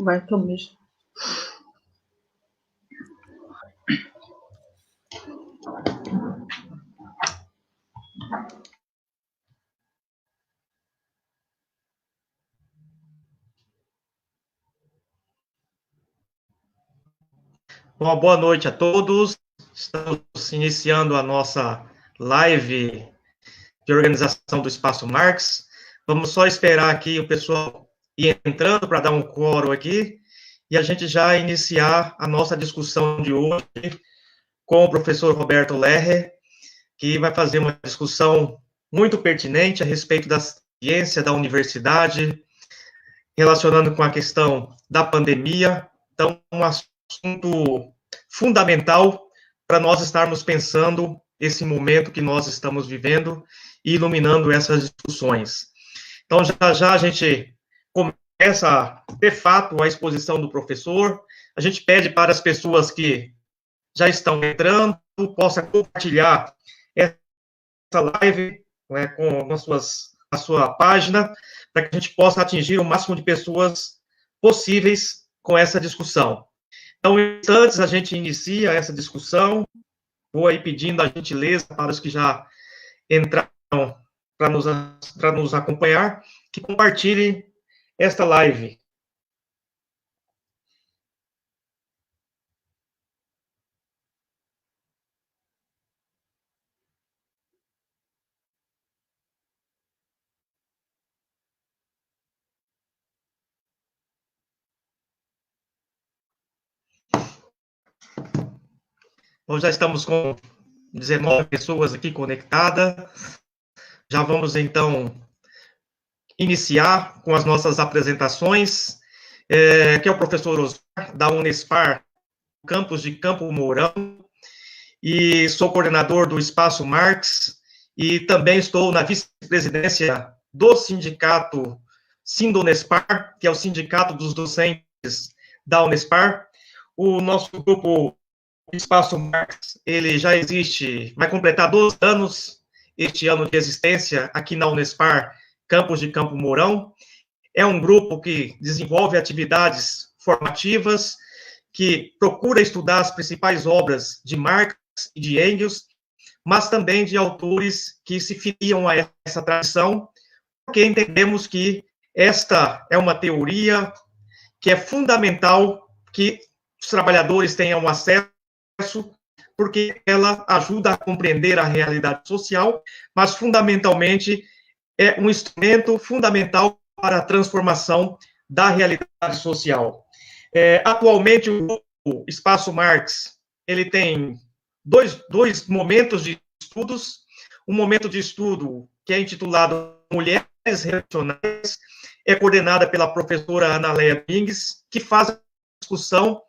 vai comer. Bom, boa noite a todos. Estamos iniciando a nossa live de organização do Espaço Marx. Vamos só esperar aqui o pessoal ir entrando para dar um coro aqui e a gente já iniciar a nossa discussão de hoje com o professor Roberto Lerrer, que vai fazer uma discussão muito pertinente a respeito da ciência da universidade, relacionando com a questão da pandemia. Então, um assunto fundamental para nós estarmos pensando esse momento que nós estamos vivendo e iluminando essas discussões. Então, já a gente começa, de fato, a exposição do professor. A gente pede para as pessoas que já estão entrando, possam compartilhar essa live, né, com a sua página, para que a gente possa atingir o máximo de pessoas possíveis com essa discussão. Então, antes a gente inicia essa discussão, vou aí pedindo a gentileza para os que já entraram para nos acompanhar, que compartilhem esta live. Nós já estamos com 19 pessoas aqui conectadas. Já vamos, então, iniciar com as nossas apresentações. Aqui é o professor Osmar, da Unespar, campus de Campo Mourão, e sou coordenador do Espaço Marx, e também estou na vice-presidência do sindicato Sindonespar, que é o sindicato dos docentes da Unespar. O nosso grupo Espaço Marx, ele já existe, vai completar 12 anos, este ano de existência, aqui na Unespar, campus de Campo Mourão. É um grupo que desenvolve atividades formativas, que procura estudar as principais obras de Marx e de Engels, mas também de autores que se filiam a essa tradição, porque entendemos que esta é uma teoria que é fundamental que os trabalhadores tenham acesso, porque ela ajuda a compreender a realidade social, mas fundamentalmente é um instrumento fundamental para a transformação da realidade social. Atualmente, o Espaço Marx, ele tem dois momentos de estudos. Um momento de estudo que é intitulado Mulheres Relacionais, é coordenada pela professora Ana Leia Pings, que faz a discussão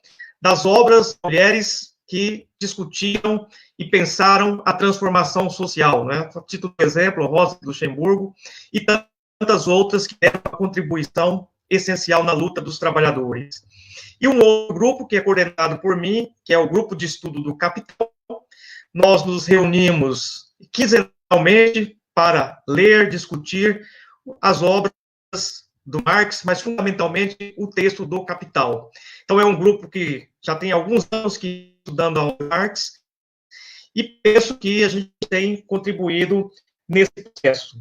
das obras de mulheres que discutiram e pensaram a transformação social, né? A título de exemplo, Rosa Luxemburgo, e tantas outras que deram uma contribuição essencial na luta dos trabalhadores. E um outro grupo, que é coordenado por mim, que é o Grupo de Estudo do Capital. Nós nos reunimos quinzenalmente para ler, discutir as obras do Marx, mas fundamentalmente o texto do Capital. Então, é um grupo que já tem alguns anos que estudando a Marx, e penso que a gente tem contribuído nesse processo.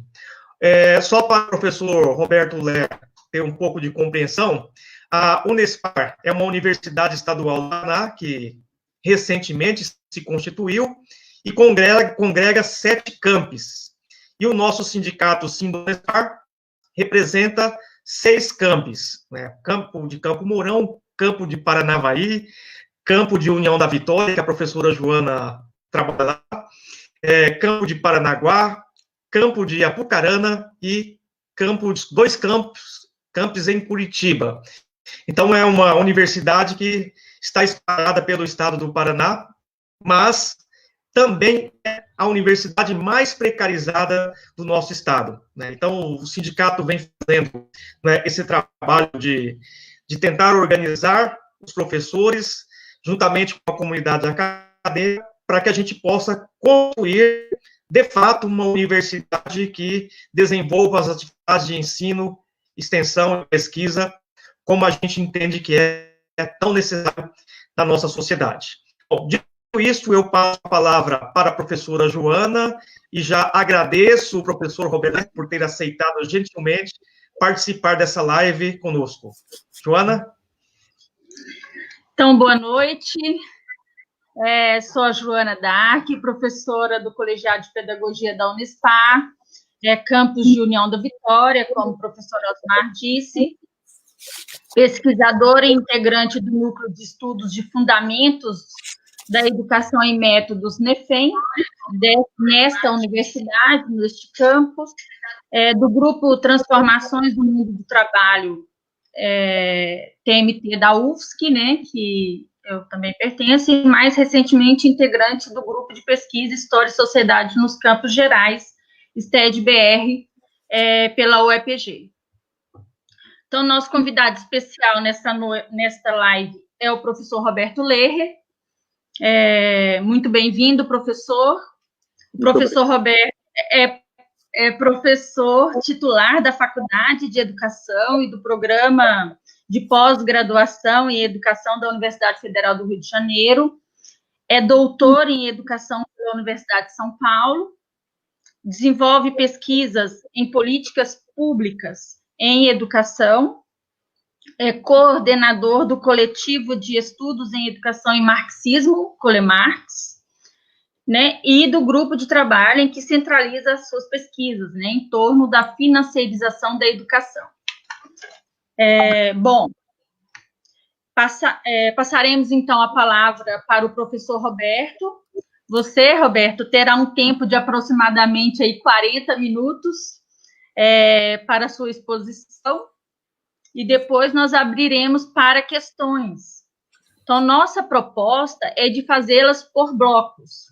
Só para o professor Roberto Lerrer ter um pouco de compreensão, a Unespar é uma universidade estadual do Paraná, que recentemente se constituiu, e congrega 7 campos. E o nosso sindicato Sindonespar representa 6 campos, né? Campo de Campo Mourão, Campo de Paranavaí, Campo de União da Vitória, que a professora Joana trabalha lá, Campo de Paranaguá, Campo de Apucarana e dois campos em Curitiba. Então, é uma universidade que está espalhada pelo estado do Paraná, mas também é a universidade mais precarizada do nosso estado, né? Então, o sindicato vem fazendo, né, esse trabalho de tentar organizar os professores, juntamente com a comunidade acadêmica, para que a gente possa construir, de fato, uma universidade que desenvolva as atividades de ensino, extensão e pesquisa como a gente entende que é tão necessário na nossa sociedade. Bom, dito isso, eu passo a palavra para a professora Joana e já agradeço o professor Roberto por ter aceitado gentilmente participar dessa live conosco. Joana? Então, boa noite. Sou a Joana Dark, professora do Colegiado de Pedagogia da Unespar, campus de União da Vitória, como o professor Osmar disse, pesquisadora e integrante do Núcleo de Estudos de Fundamentos da Educação e Métodos NEFEM, nesta universidade, neste campus, do grupo Transformações no Mundo do Trabalho, TMT da UFSC, né, que eu também pertenço, e mais recentemente integrante do grupo de pesquisa História e Sociedade nos Campos Gerais, STED-BR, pela UEPG. Então, nosso convidado especial nesta live é o professor Roberto Lerrer. Muito bem-vindo, professor. O professor Roberto é professor titular da Faculdade de Educação e do Programa de Pós-Graduação em Educação da Universidade Federal do Rio de Janeiro, é doutor em Educação pela Universidade de São Paulo, desenvolve pesquisas em políticas públicas em educação, é coordenador do Coletivo de Estudos em Educação e Marxismo, Colemarx, né, e do grupo de trabalho em que centraliza as suas pesquisas, né, em torno da financiarização da educação. Passaremos, então, a palavra para o professor Roberto. Você, Roberto, terá um tempo de aproximadamente aí 40 minutos para a sua exposição, e depois nós abriremos para questões. Então, nossa proposta é de fazê-las por blocos,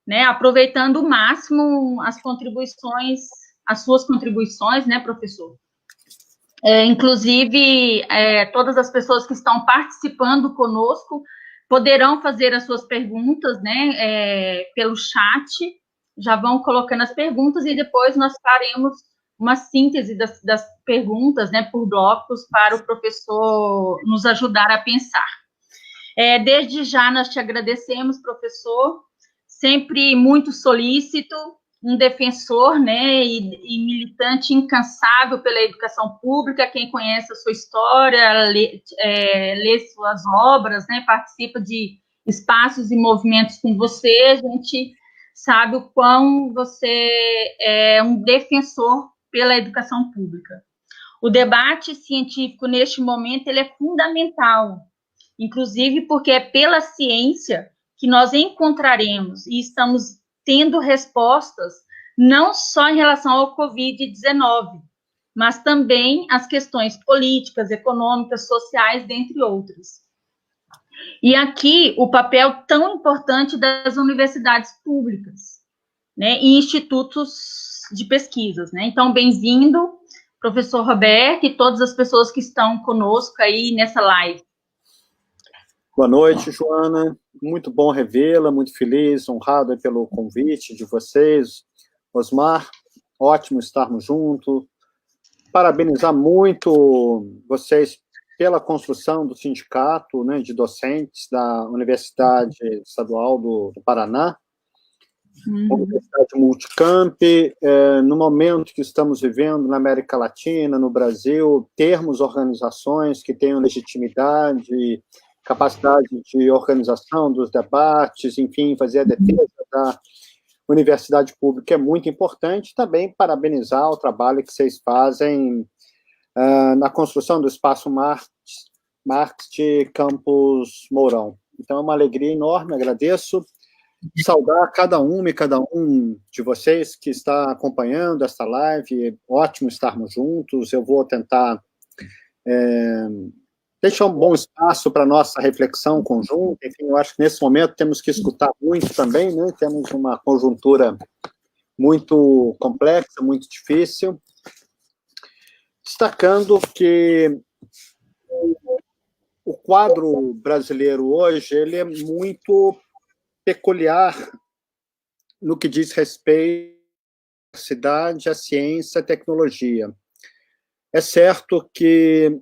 né, aproveitando o máximo as suas contribuições, né, professor? Inclusive, todas as pessoas que estão participando conosco poderão fazer as suas perguntas, né, pelo chat, já vão colocando as perguntas e depois nós faremos uma síntese das perguntas, né, por blocos, para o professor nos ajudar a pensar. Desde já nós te agradecemos, professor, sempre muito solícito, um defensor, né, e militante incansável pela educação pública. Quem conhece a sua história, lê suas obras, né, participa de espaços e movimentos com você, a gente sabe o quão você é um defensor pela educação pública. O debate científico, neste momento, ele é fundamental, inclusive porque é pela ciência que nós encontraremos e estamos tendo respostas não só em relação ao Covid-19, mas também as questões políticas, econômicas, sociais, dentre outras. E aqui o papel tão importante das universidades públicas, né, e institutos de pesquisas, né? Então, bem-vindo, professor Roberto, e todas as pessoas que estão conosco aí nessa live. Boa noite, Joana. Muito bom revê-la, muito feliz, honrado pelo convite de vocês. Osmar, ótimo estarmos juntos. Parabenizar muito vocês pela construção do sindicato, né, de docentes da Universidade Estadual do Paraná, Universidade Multicamp. No momento que estamos vivendo na América Latina, no Brasil, termos organizações que tenham legitimidade, capacidade de organização dos debates, enfim, fazer a defesa da universidade pública é muito importante. Também parabenizar o trabalho que vocês fazem na construção do Espaço Marx de Campos Mourão. Então, é uma alegria enorme, agradeço. Saudar cada uma e cada um de vocês que está acompanhando esta live. Ótimo estarmos juntos. Eu vou tentar deixar um bom espaço para a nossa reflexão conjunta. Enfim, eu acho que nesse momento temos que escutar muito também, né? Temos uma conjuntura muito complexa, muito difícil. Destacando que o quadro brasileiro hoje ele é muito peculiar no que diz respeito à universidade, à ciência, à tecnologia. É certo que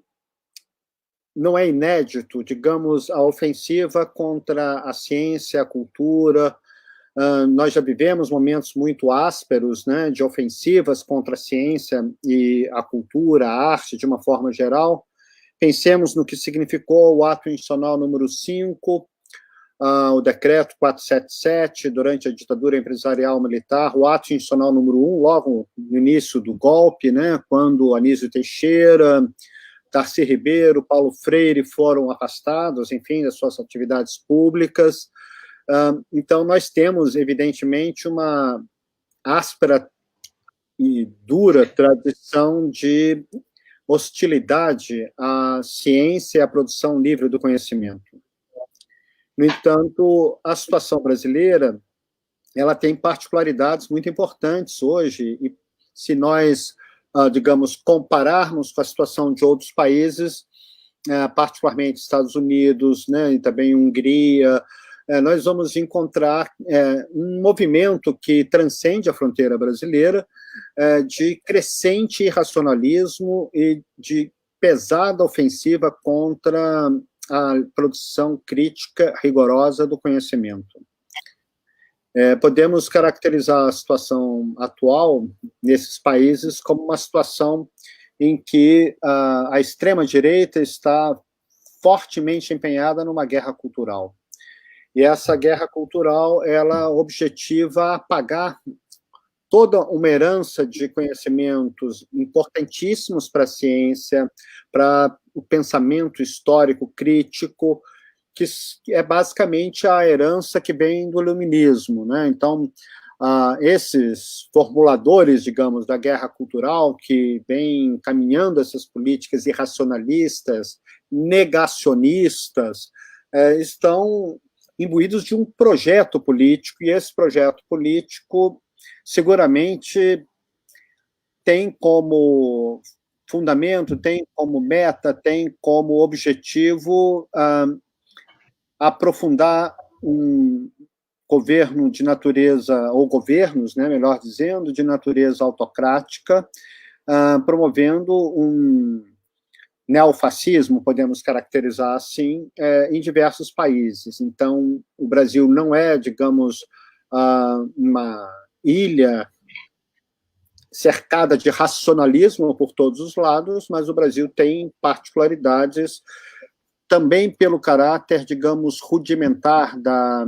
não é inédito, digamos, a ofensiva contra a ciência, a cultura. Nós já vivemos momentos muito ásperos, né, de ofensivas contra a ciência e a cultura, a arte, de uma forma geral. Pensemos no que significou o ato institucional número 5, o decreto 477, durante a ditadura empresarial militar, o ato institucional número 1, logo no início do golpe, né, quando Anísio Teixeira, Darcy Ribeiro, Paulo Freire foram afastados, enfim, das suas atividades públicas. Então, nós temos, evidentemente, uma áspera e dura tradição de hostilidade à ciência e à produção livre do conhecimento. No entanto, a situação brasileira, ela tem particularidades muito importantes hoje, e se nós, digamos, compararmos com a situação de outros países, particularmente Estados Unidos, né, e também Hungria, nós vamos encontrar um movimento que transcende a fronteira brasileira, de crescente irracionalismo e de pesada ofensiva contra a produção crítica rigorosa do conhecimento. Podemos caracterizar a situação atual nesses países como uma situação em que a extrema-direita está fortemente empenhada numa guerra cultural. E essa guerra cultural, ela objetiva apagar toda uma herança de conhecimentos importantíssimos para a ciência, para o pensamento histórico crítico, que é basicamente a herança que vem do iluminismo, né? Então, esses formuladores, digamos, da guerra cultural, que vêm caminhando essas políticas irracionalistas, negacionistas, estão imbuídos de um projeto político, e esse projeto político seguramente tem como fundamento, tem como meta, tem como objetivo aprofundar um governo de natureza, ou governos, né, melhor dizendo, de natureza autocrática, promovendo um neofascismo, podemos caracterizar assim, em diversos países. Então, o Brasil não é, digamos, uma ilha cercada de racionalismo por todos os lados, mas o Brasil tem particularidades também pelo caráter, digamos, rudimentar da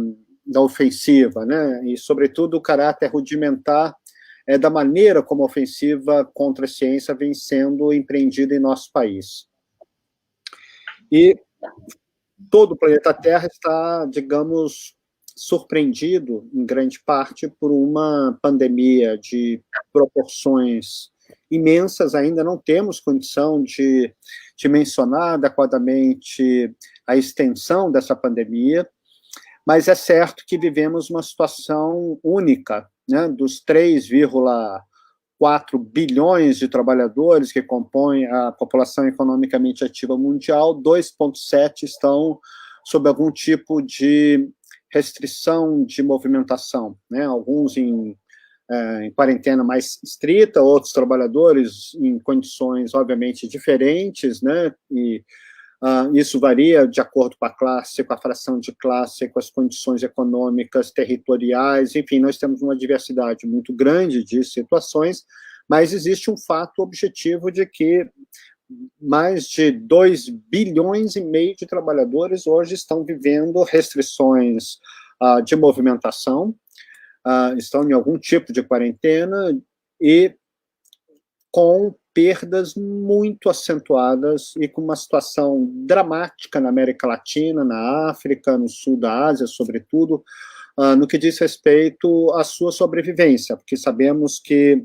ofensiva, né? E, sobretudo, o caráter rudimentar da maneira como a ofensiva contra a ciência vem sendo empreendida em nosso país. E todo o planeta Terra está, digamos, surpreendido, em grande parte, por uma pandemia de proporções imensas. Ainda não temos condição de mencionar adequadamente a extensão dessa pandemia, mas é certo que vivemos uma situação única, né? Dos 3,4 bilhões de trabalhadores que compõem a população economicamente ativa mundial, 2,7 estão sob algum tipo de restrição de movimentação, né? Alguns em quarentena mais estrita, outros trabalhadores em condições, obviamente, diferentes, né? E isso varia de acordo com a classe, com a fração de classe, com as condições econômicas, territoriais, enfim, nós temos uma diversidade muito grande de situações, mas existe um fato objetivo de que mais de 2,5 bilhões de trabalhadores hoje estão vivendo restrições de movimentação, estão em algum tipo de quarentena e com perdas muito acentuadas e com uma situação dramática na América Latina, na África, no sul da Ásia, sobretudo, no que diz respeito à sua sobrevivência, porque sabemos que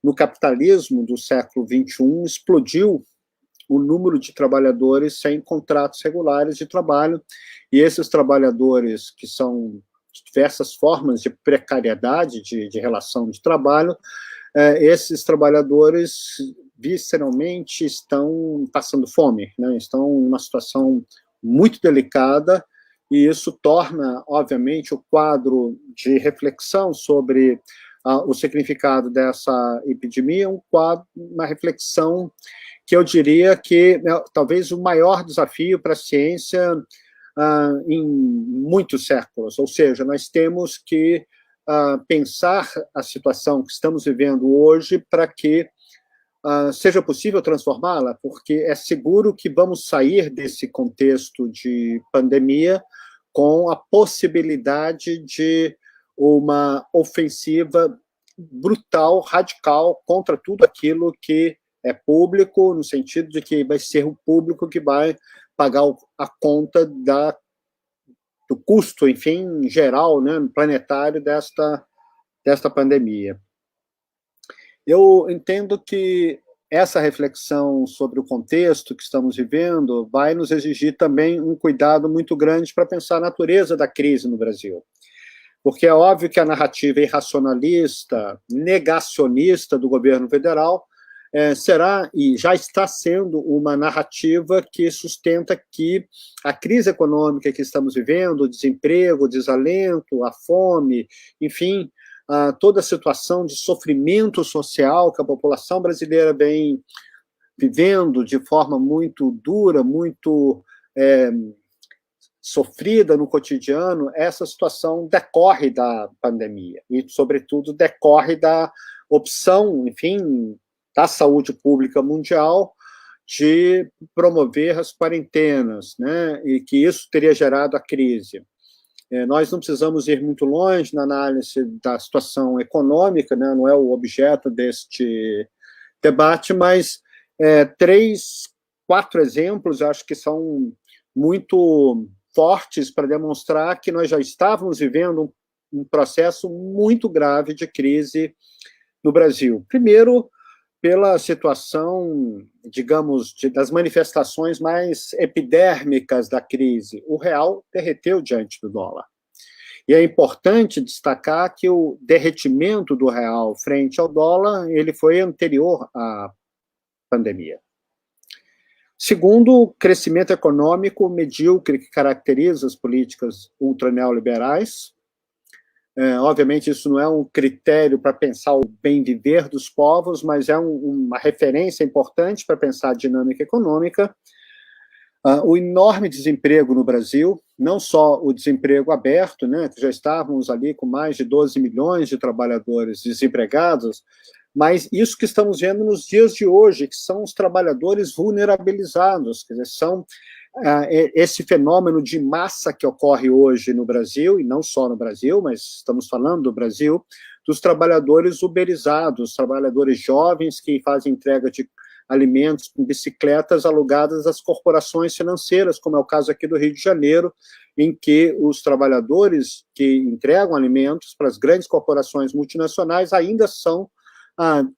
no capitalismo do século XXI explodiu o número de trabalhadores sem contratos regulares de trabalho, e esses trabalhadores, que são diversas formas de precariedade de relação de trabalho, esses trabalhadores visceralmente estão passando fome, né? Estão em uma situação muito delicada, e isso torna, obviamente, o quadro de reflexão sobre o significado dessa epidemia uma reflexão que eu diria que talvez o maior desafio para a ciência em muitos séculos, ou seja, nós temos que pensar a situação que estamos vivendo hoje para que seja possível transformá-la, porque é seguro que vamos sair desse contexto de pandemia com a possibilidade de uma ofensiva brutal, radical, contra tudo aquilo que é público, no sentido de que vai ser o público que vai pagar a conta do custo, enfim, geral, né, planetário desta pandemia. Eu entendo que essa reflexão sobre o contexto que estamos vivendo vai nos exigir também um cuidado muito grande para pensar a natureza da crise no Brasil. Porque é óbvio que a narrativa irracionalista, negacionista do governo federal será e já está sendo uma narrativa que sustenta que a crise econômica que estamos vivendo, o desemprego, o desalento, a fome, enfim, toda a situação de sofrimento social que a população brasileira vem vivendo de forma muito dura, muito sofrida no cotidiano, essa situação decorre da pandemia e, sobretudo, decorre da opção, enfim, da saúde pública mundial de promover as quarentenas, né, e que isso teria gerado a crise. Nós não precisamos ir muito longe na análise da situação econômica, né, não é o objeto deste debate, mas 3, 4 exemplos, acho que são muito fortes para demonstrar que nós já estávamos vivendo um processo muito grave de crise no Brasil. Primeiro, pela situação, digamos, das manifestações mais epidérmicas da crise. O real derreteu diante do dólar. E é importante destacar que o derretimento do real frente ao dólar, ele foi anterior à pandemia. Segundo, o crescimento econômico medíocre que caracteriza as políticas ultraneoliberais. Obviamente, isso não é um critério para pensar o bem-viver dos povos, mas é uma referência importante para pensar a dinâmica econômica. O enorme desemprego no Brasil, não só o desemprego aberto, né, que já estávamos ali com mais de 12 milhões de trabalhadores desempregados, mas isso que estamos vendo nos dias de hoje, que são os trabalhadores vulnerabilizados, quer dizer, são esse fenômeno de massa que ocorre hoje no Brasil, e não só no Brasil, mas estamos falando do Brasil, dos trabalhadores uberizados, trabalhadores jovens que fazem entrega de alimentos com bicicletas alugadas às corporações financeiras, como é o caso aqui do Rio de Janeiro, em que os trabalhadores que entregam alimentos para as grandes corporações multinacionais ainda são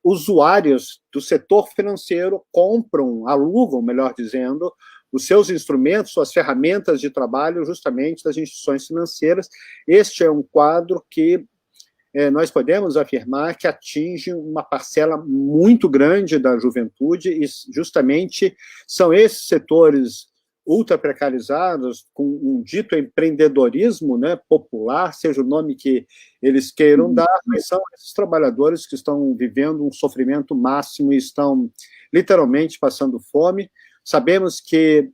usuários do setor financeiro, compram, alugam, melhor dizendo, os seus instrumentos, suas ferramentas de trabalho, justamente das instituições financeiras. Este é um quadro que nós podemos afirmar que atinge uma parcela muito grande da juventude, e justamente são esses setores ultra precarizados, com um dito empreendedorismo, né, popular, seja o nome que eles queiram dar, mas são esses trabalhadores que estão vivendo um sofrimento máximo e estão literalmente passando fome. Sabemos que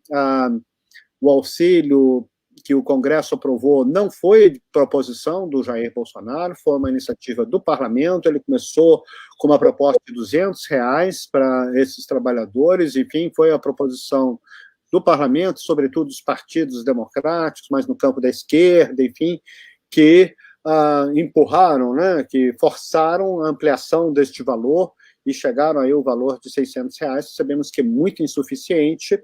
o auxílio que o Congresso aprovou não foi proposição do Jair Bolsonaro, foi uma iniciativa do Parlamento. Ele começou com uma proposta de R$200 para esses trabalhadores, enfim, foi a proposição do Parlamento, sobretudo dos partidos democráticos, mas no campo da esquerda, enfim, que empurraram, né, que forçaram a ampliação deste valor e chegaram aí o valor de R$600. Sabemos que é muito insuficiente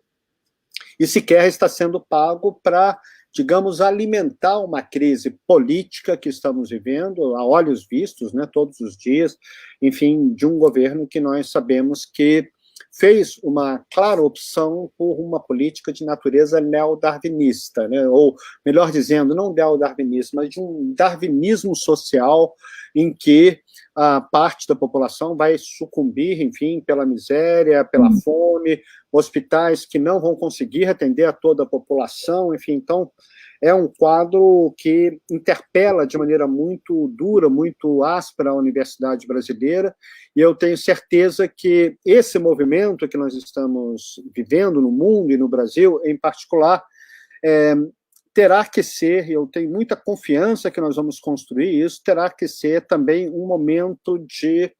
e sequer está sendo pago para, digamos, alimentar uma crise política que estamos vivendo, a olhos vistos, né, todos os dias, enfim, de um governo que nós sabemos que fez uma clara opção por uma política de natureza neodarwinista, né, ou, melhor dizendo, não neodarwinista, mas de um darwinismo social em que a parte da população vai sucumbir, enfim, pela miséria, pela fome, hospitais que não vão conseguir atender a toda a população, enfim, então, é um quadro que interpela de maneira muito dura, muito áspera a universidade brasileira, e eu tenho certeza que esse movimento que nós estamos vivendo no mundo e no Brasil, em particular, terá que ser, e eu tenho muita confiança que nós vamos construir isso, terá que ser também um momento de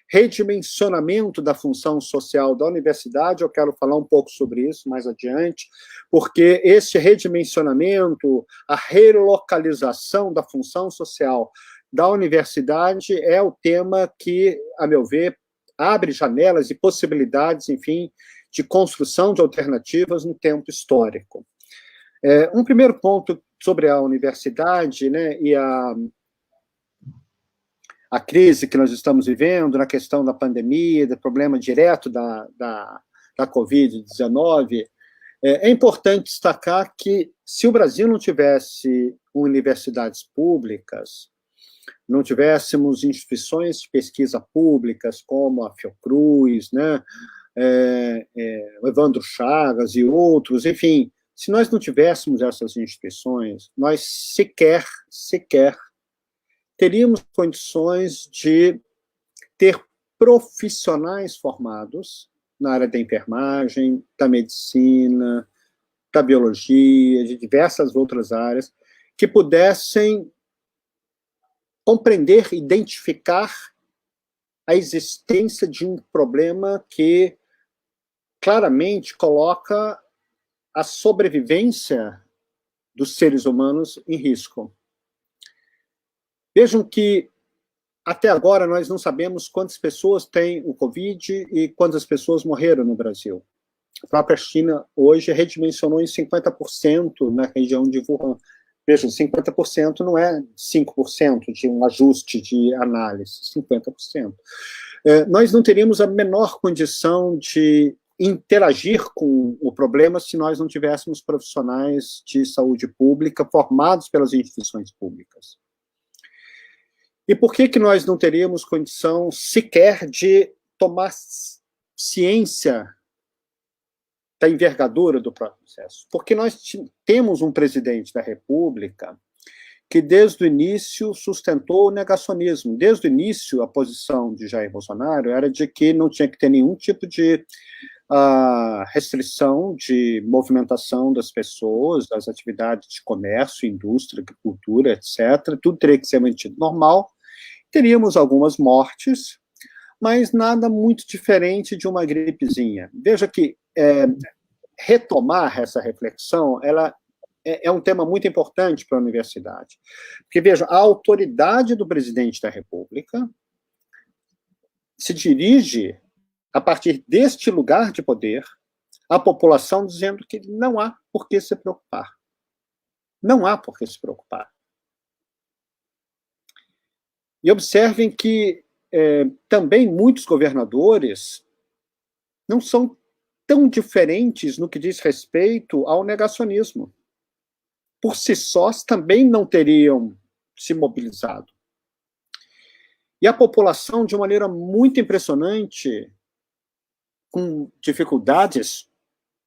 redimensionamento da função social da universidade. Eu quero falar um pouco sobre isso mais adiante, porque esse redimensionamento, a relocalização da função social da universidade é o tema que, a meu ver, abre janelas e possibilidades, enfim, de construção de alternativas no tempo histórico. Um primeiro ponto sobre a universidade, né, e a crise que nós estamos vivendo, na questão da pandemia, do problema direto da Covid-19, é importante destacar que, se o Brasil não tivesse universidades públicas, não tivéssemos instituições de pesquisa públicas, como a Fiocruz, né, o Evandro Chagas e outros, enfim, se nós não tivéssemos essas instituições, nós sequer teríamos condições de ter profissionais formados na área da enfermagem, da medicina, da biologia, de diversas outras áreas, que pudessem compreender, identificar a existência de um problema que claramente coloca a sobrevivência dos seres humanos em risco. Vejam que, até agora, nós não sabemos quantas pessoas têm o Covid e quantas pessoas morreram no Brasil. A própria China, hoje, redimensionou em 50% na região de Wuhan. Vejam, 50% não é 5% de um ajuste de análise, 50%. Nós não teríamos a menor condição de interagir com o problema se nós não tivéssemos profissionais de saúde pública formados pelas instituições públicas. E por que nós não teríamos condição sequer de tomar ciência da envergadura do processo? Porque nós temos um presidente da República que, desde o início, sustentou o negacionismo. Desde o início, a posição de Jair Bolsonaro era de que não tinha que ter nenhum tipo de restrição de movimentação das pessoas, das atividades de comércio, indústria, agricultura, etc. Tudo teria que ser mantido normal. Teríamos algumas mortes, mas nada muito diferente de uma gripezinha. Veja que retomar essa reflexão, ela é um tema muito importante para a universidade. Porque, veja, a autoridade do presidente da República se dirige, a partir deste lugar de poder, à população, dizendo que não há por que se preocupar. Não há por que se preocupar. E observem que também muitos governadores não são tão diferentes no que diz respeito ao negacionismo. Por si sós, também não teriam se mobilizado. E a população, de uma maneira muito impressionante, com dificuldades,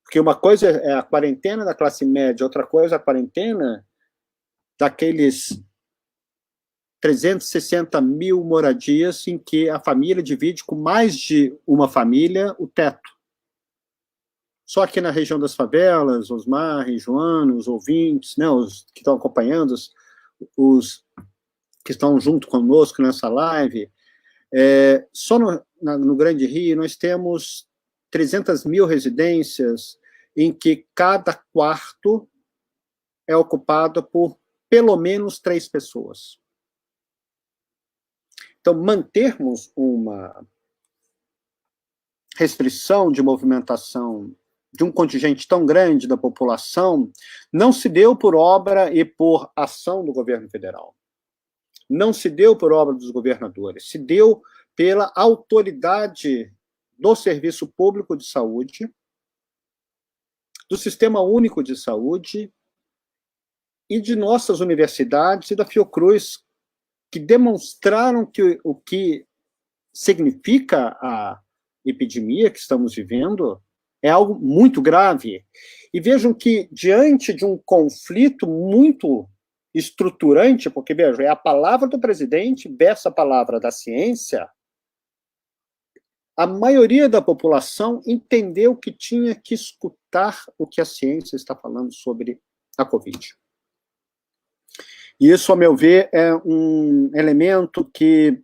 porque uma coisa é a quarentena da classe média, outra coisa é a quarentena daqueles 360 mil moradias em que a família divide com mais de uma família o teto. Só aqui na região das favelas, Osmar e Joana, os ouvintes, né, os que estão acompanhando, os que estão junto conosco nessa live, só no Grande Rio nós temos 300 mil residências em que cada quarto é ocupado por pelo menos 3 pessoas. Então, mantermos uma restrição de movimentação de um contingente tão grande da população não se deu por obra e por ação do governo federal. Não se deu por obra dos governadores, se deu pela autoridade do Serviço Público de Saúde, do Sistema Único de Saúde e de nossas universidades e da Fiocruz, que demonstraram que o que significa a epidemia que estamos vivendo é algo muito grave. E vejam que, diante de um conflito muito estruturante, porque, vejam, é a palavra do presidente versus a palavra da ciência, a maioria da população entendeu que tinha que escutar o que a ciência está falando sobre a Covid. E isso, a meu ver, é um elemento que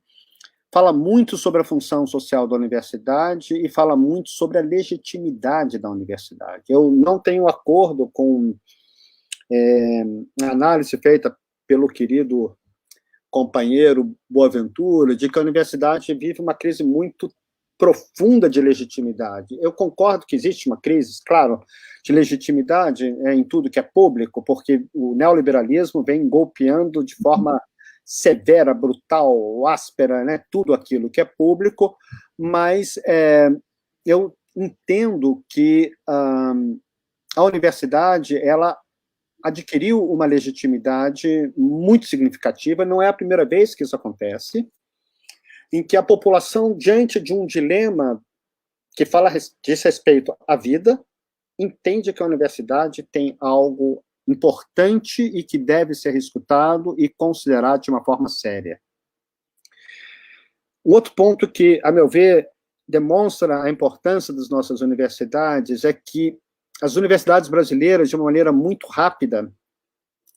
fala muito sobre a função social da universidade e fala muito sobre a legitimidade da universidade. Eu não tenho acordo com a análise feita pelo querido companheiro Boaventura, de que a universidade vive uma crise muito profunda de legitimidade. Eu concordo que existe uma crise, claro, de legitimidade em tudo que é público, porque o neoliberalismo vem golpeando de forma severa, brutal, áspera, né, tudo aquilo que é público, mas eu entendo que a universidade, ela adquiriu uma legitimidade muito significativa, não é a primeira vez que isso acontece, em que a população, diante de um dilema que diz respeito à vida, entende que a universidade tem algo importante e que deve ser escutado e considerado de uma forma séria. Um outro ponto que, a meu ver, demonstra a importância das nossas universidades é que as universidades brasileiras, de uma maneira muito rápida,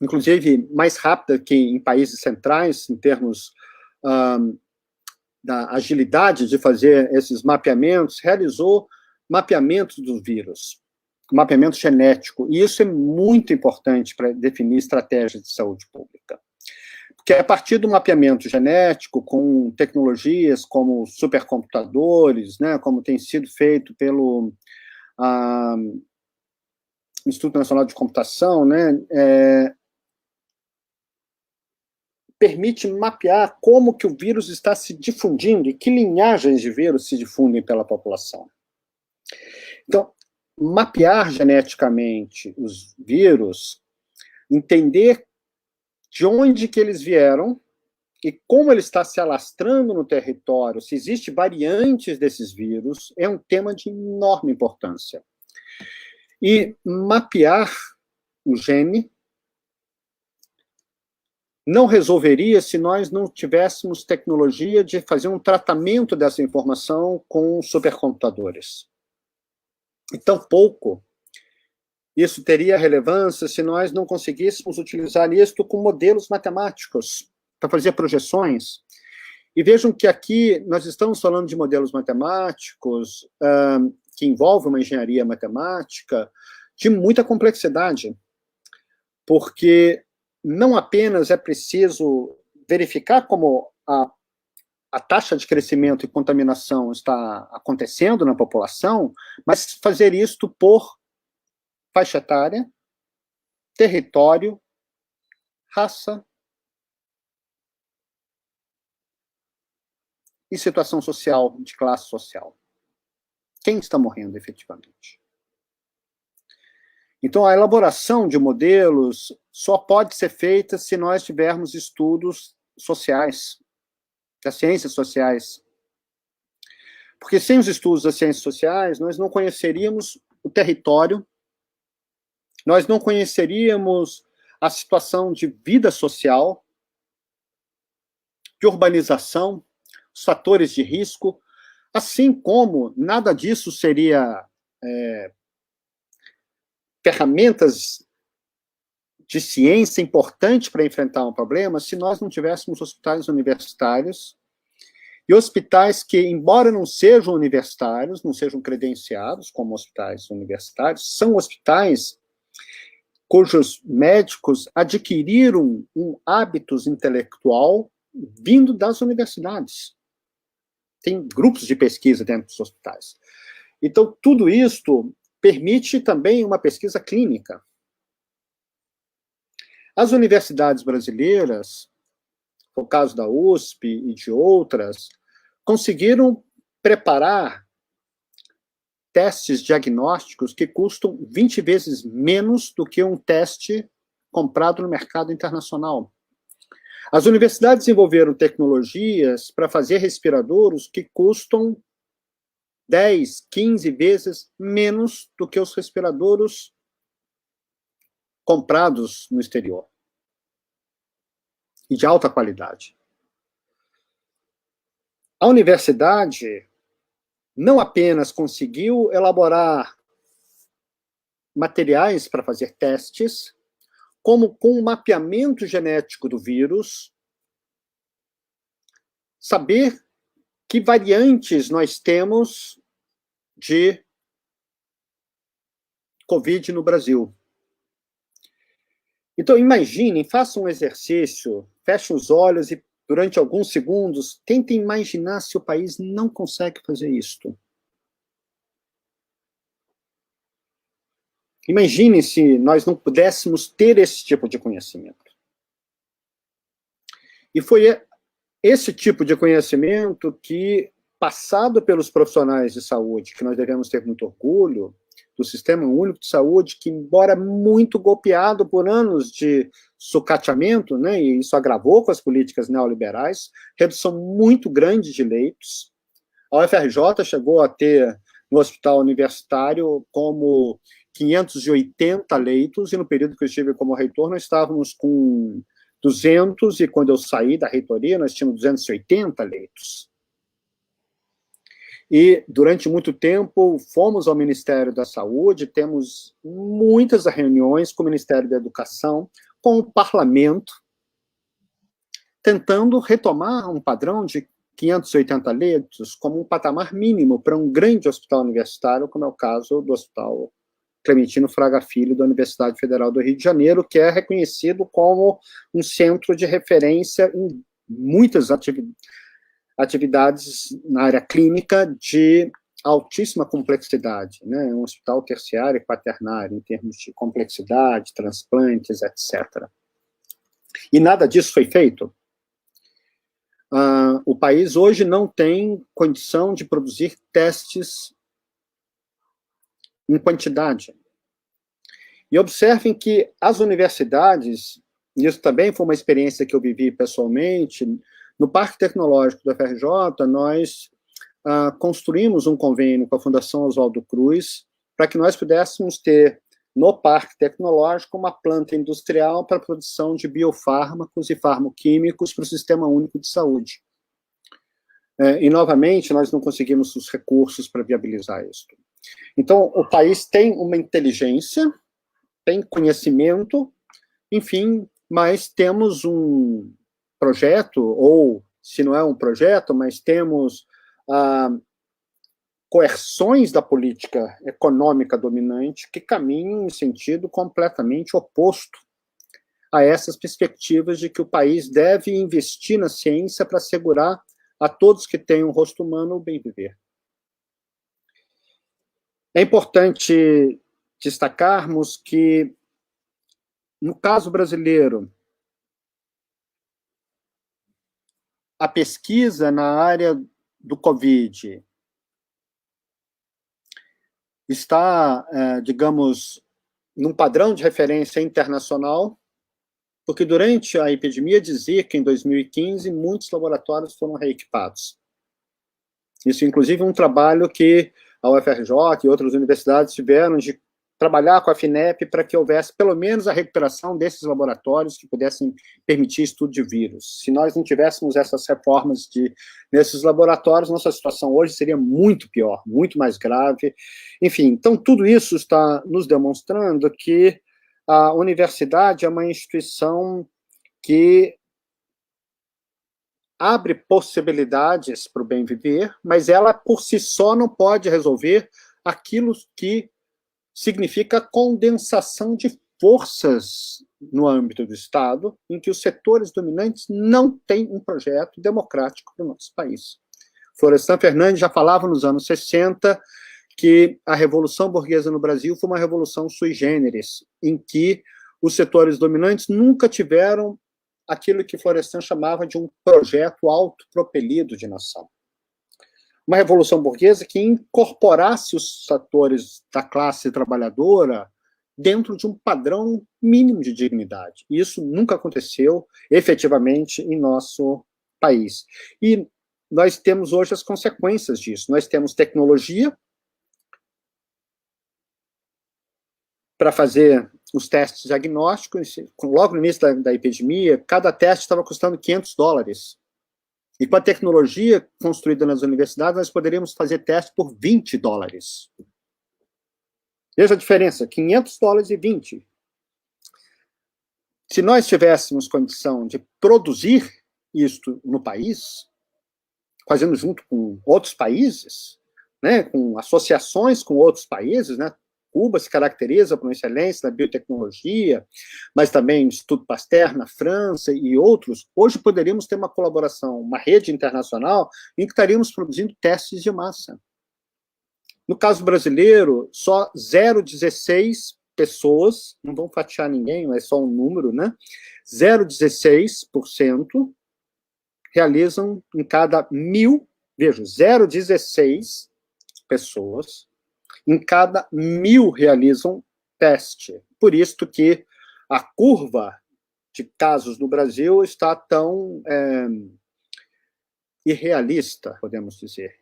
inclusive mais rápida que em países centrais, em termos da agilidade de fazer esses mapeamentos, realizou mapeamentos dos vírus, mapeamento genético, e isso é muito importante para definir estratégias de saúde pública. Porque a partir do mapeamento genético, com tecnologias como supercomputadores, né, como tem sido feito pelo Instituto Nacional de Computação, né, permite mapear como que o vírus está se difundindo e que linhagens de vírus se difundem pela população. Então, mapear geneticamente os vírus, entender de onde que eles vieram e como ele está se alastrando no território, se existem variantes desses vírus, é um tema de enorme importância. E mapear o gene não resolveria se nós não tivéssemos tecnologia de fazer um tratamento dessa informação com supercomputadores. E tampouco isso teria relevância se nós não conseguíssemos utilizar isto com modelos matemáticos para fazer projeções. E vejam que aqui nós estamos falando de modelos matemáticos que envolvem uma engenharia matemática de muita complexidade, porque não apenas é preciso verificar como a taxa de crescimento e contaminação está acontecendo na população, mas fazer isto por faixa etária, território, raça e situação social, de classe social. Quem está morrendo efetivamente? Então, a elaboração de modelos só pode ser feita se nós tivermos estudos sociais, das ciências sociais. Porque sem os estudos das ciências sociais, nós não conheceríamos o território, nós não conheceríamos a situação de vida social, de urbanização, os fatores de risco, assim como nada disso seria ferramentas de ciência importante para enfrentar um problema se nós não tivéssemos hospitais universitários e hospitais que, embora não sejam universitários, não sejam credenciados como hospitais universitários, são hospitais cujos médicos adquiriram um hábitos intelectual vindo das universidades. Tem grupos de pesquisa dentro dos hospitais. Então, tudo isto permite também uma pesquisa clínica. As universidades brasileiras, no caso da USP e de outras, conseguiram preparar testes diagnósticos que custam 20 vezes menos do que um teste comprado no mercado internacional. As universidades desenvolveram tecnologias para fazer respiradores que custam 10, 15 vezes menos do que os respiradores comprados no exterior. E de alta qualidade. A universidade não apenas conseguiu elaborar materiais para fazer testes, como com o mapeamento genético do vírus, saber que variantes nós temos de Covid no Brasil. Então, imaginem, façam um exercício, fechem os olhos e, durante alguns segundos, tentem imaginar se o país não consegue fazer isto. Imagine se nós não pudéssemos ter esse tipo de conhecimento. E foi esse tipo de conhecimento que, passado pelos profissionais de saúde, que nós devemos ter muito orgulho, do Sistema Único de Saúde, que, embora muito golpeado por anos de sucateamento, né, e isso agravou com as políticas neoliberais, redução muito grande de leitos. A UFRJ chegou a ter, no hospital universitário, como 580 leitos, e no período que eu estive como reitor, nós estávamos com 200, e quando eu saí da reitoria, nós tínhamos 280 leitos. E, durante muito tempo, fomos ao Ministério da Saúde, temos muitas reuniões com o Ministério da Educação, com o Parlamento, tentando retomar um padrão de 580 leitos como um patamar mínimo para um grande hospital universitário, como é o caso do Hospital Clementino Fraga Filho, da Universidade Federal do Rio de Janeiro, que é reconhecido como um centro de referência em muitas atividades na área clínica de altíssima complexidade, né? Um hospital terciário e quaternário, em termos de complexidade, transplantes, etc. E nada disso foi feito. O país hoje não tem condição de produzir testes em quantidade. E observem que as universidades, isso também foi uma experiência que eu vivi pessoalmente, no Parque Tecnológico da UFRJ, nós construímos um convênio com a Fundação Oswaldo Cruz para que nós pudéssemos ter, no Parque Tecnológico, uma planta industrial para a produção de biofármacos e farmoquímicos para o Sistema Único de Saúde. E, novamente, nós não conseguimos os recursos para viabilizar isso. Então, o país tem uma inteligência, tem conhecimento, enfim, mas temos um projeto, ou, se não é um projeto, mas temos coerções da política econômica dominante que caminham em sentido completamente oposto a essas perspectivas de que o país deve investir na ciência para assegurar a todos que têm um rosto humano o bem viver. É importante destacarmos que, no caso brasileiro, a pesquisa na área do Covid está, digamos, num padrão de referência internacional, porque durante a epidemia de Zika, em 2015, muitos laboratórios foram reequipados. Isso, inclusive, é um trabalho que a UFRJ e outras universidades tiveram de trabalhar com a FINEP para que houvesse pelo menos a recuperação desses laboratórios que pudessem permitir estudo de vírus. Se nós não tivéssemos essas reformas nesses laboratórios, nossa situação hoje seria muito pior, muito mais grave. Enfim, então tudo isso está nos demonstrando que a universidade é uma instituição que abre possibilidades para o bem viver, mas ela por si só não pode resolver aquilo que significa condensação de forças no âmbito do Estado, em que os setores dominantes não têm um projeto democrático para o nosso país. Florestan Fernandes já falava nos anos 60 que a Revolução Burguesa no Brasil foi uma revolução sui generis, em que os setores dominantes nunca tiveram aquilo que Florestan chamava de um projeto autopropelido de nação. Uma revolução burguesa que incorporasse os setores da classe trabalhadora dentro de um padrão mínimo de dignidade. Isso nunca aconteceu efetivamente em nosso país. E nós temos hoje as consequências disso. Nós temos tecnologia para fazer os testes diagnósticos. Logo no início da epidemia, cada teste estava custando $500. E com a tecnologia construída nas universidades, nós poderíamos fazer teste por $20. Veja a diferença, $500 e 20. Se nós tivéssemos condição de produzir isto no país, fazendo junto com outros países, né, com associações com outros países, né, Cuba se caracteriza por uma excelência na biotecnologia, mas também o Instituto Pasteur na França e outros. Hoje poderíamos ter uma colaboração, uma rede internacional, em que estaríamos produzindo testes de massa. No caso brasileiro, só 0,16 pessoas, não vão fatiar ninguém, mas só um número, né? 0,16% realizam em cada 1.000, veja, 0,16 pessoas, em cada 1.000 realizam teste. Por isso que a curva de casos no Brasil está tão irrealista, podemos dizer.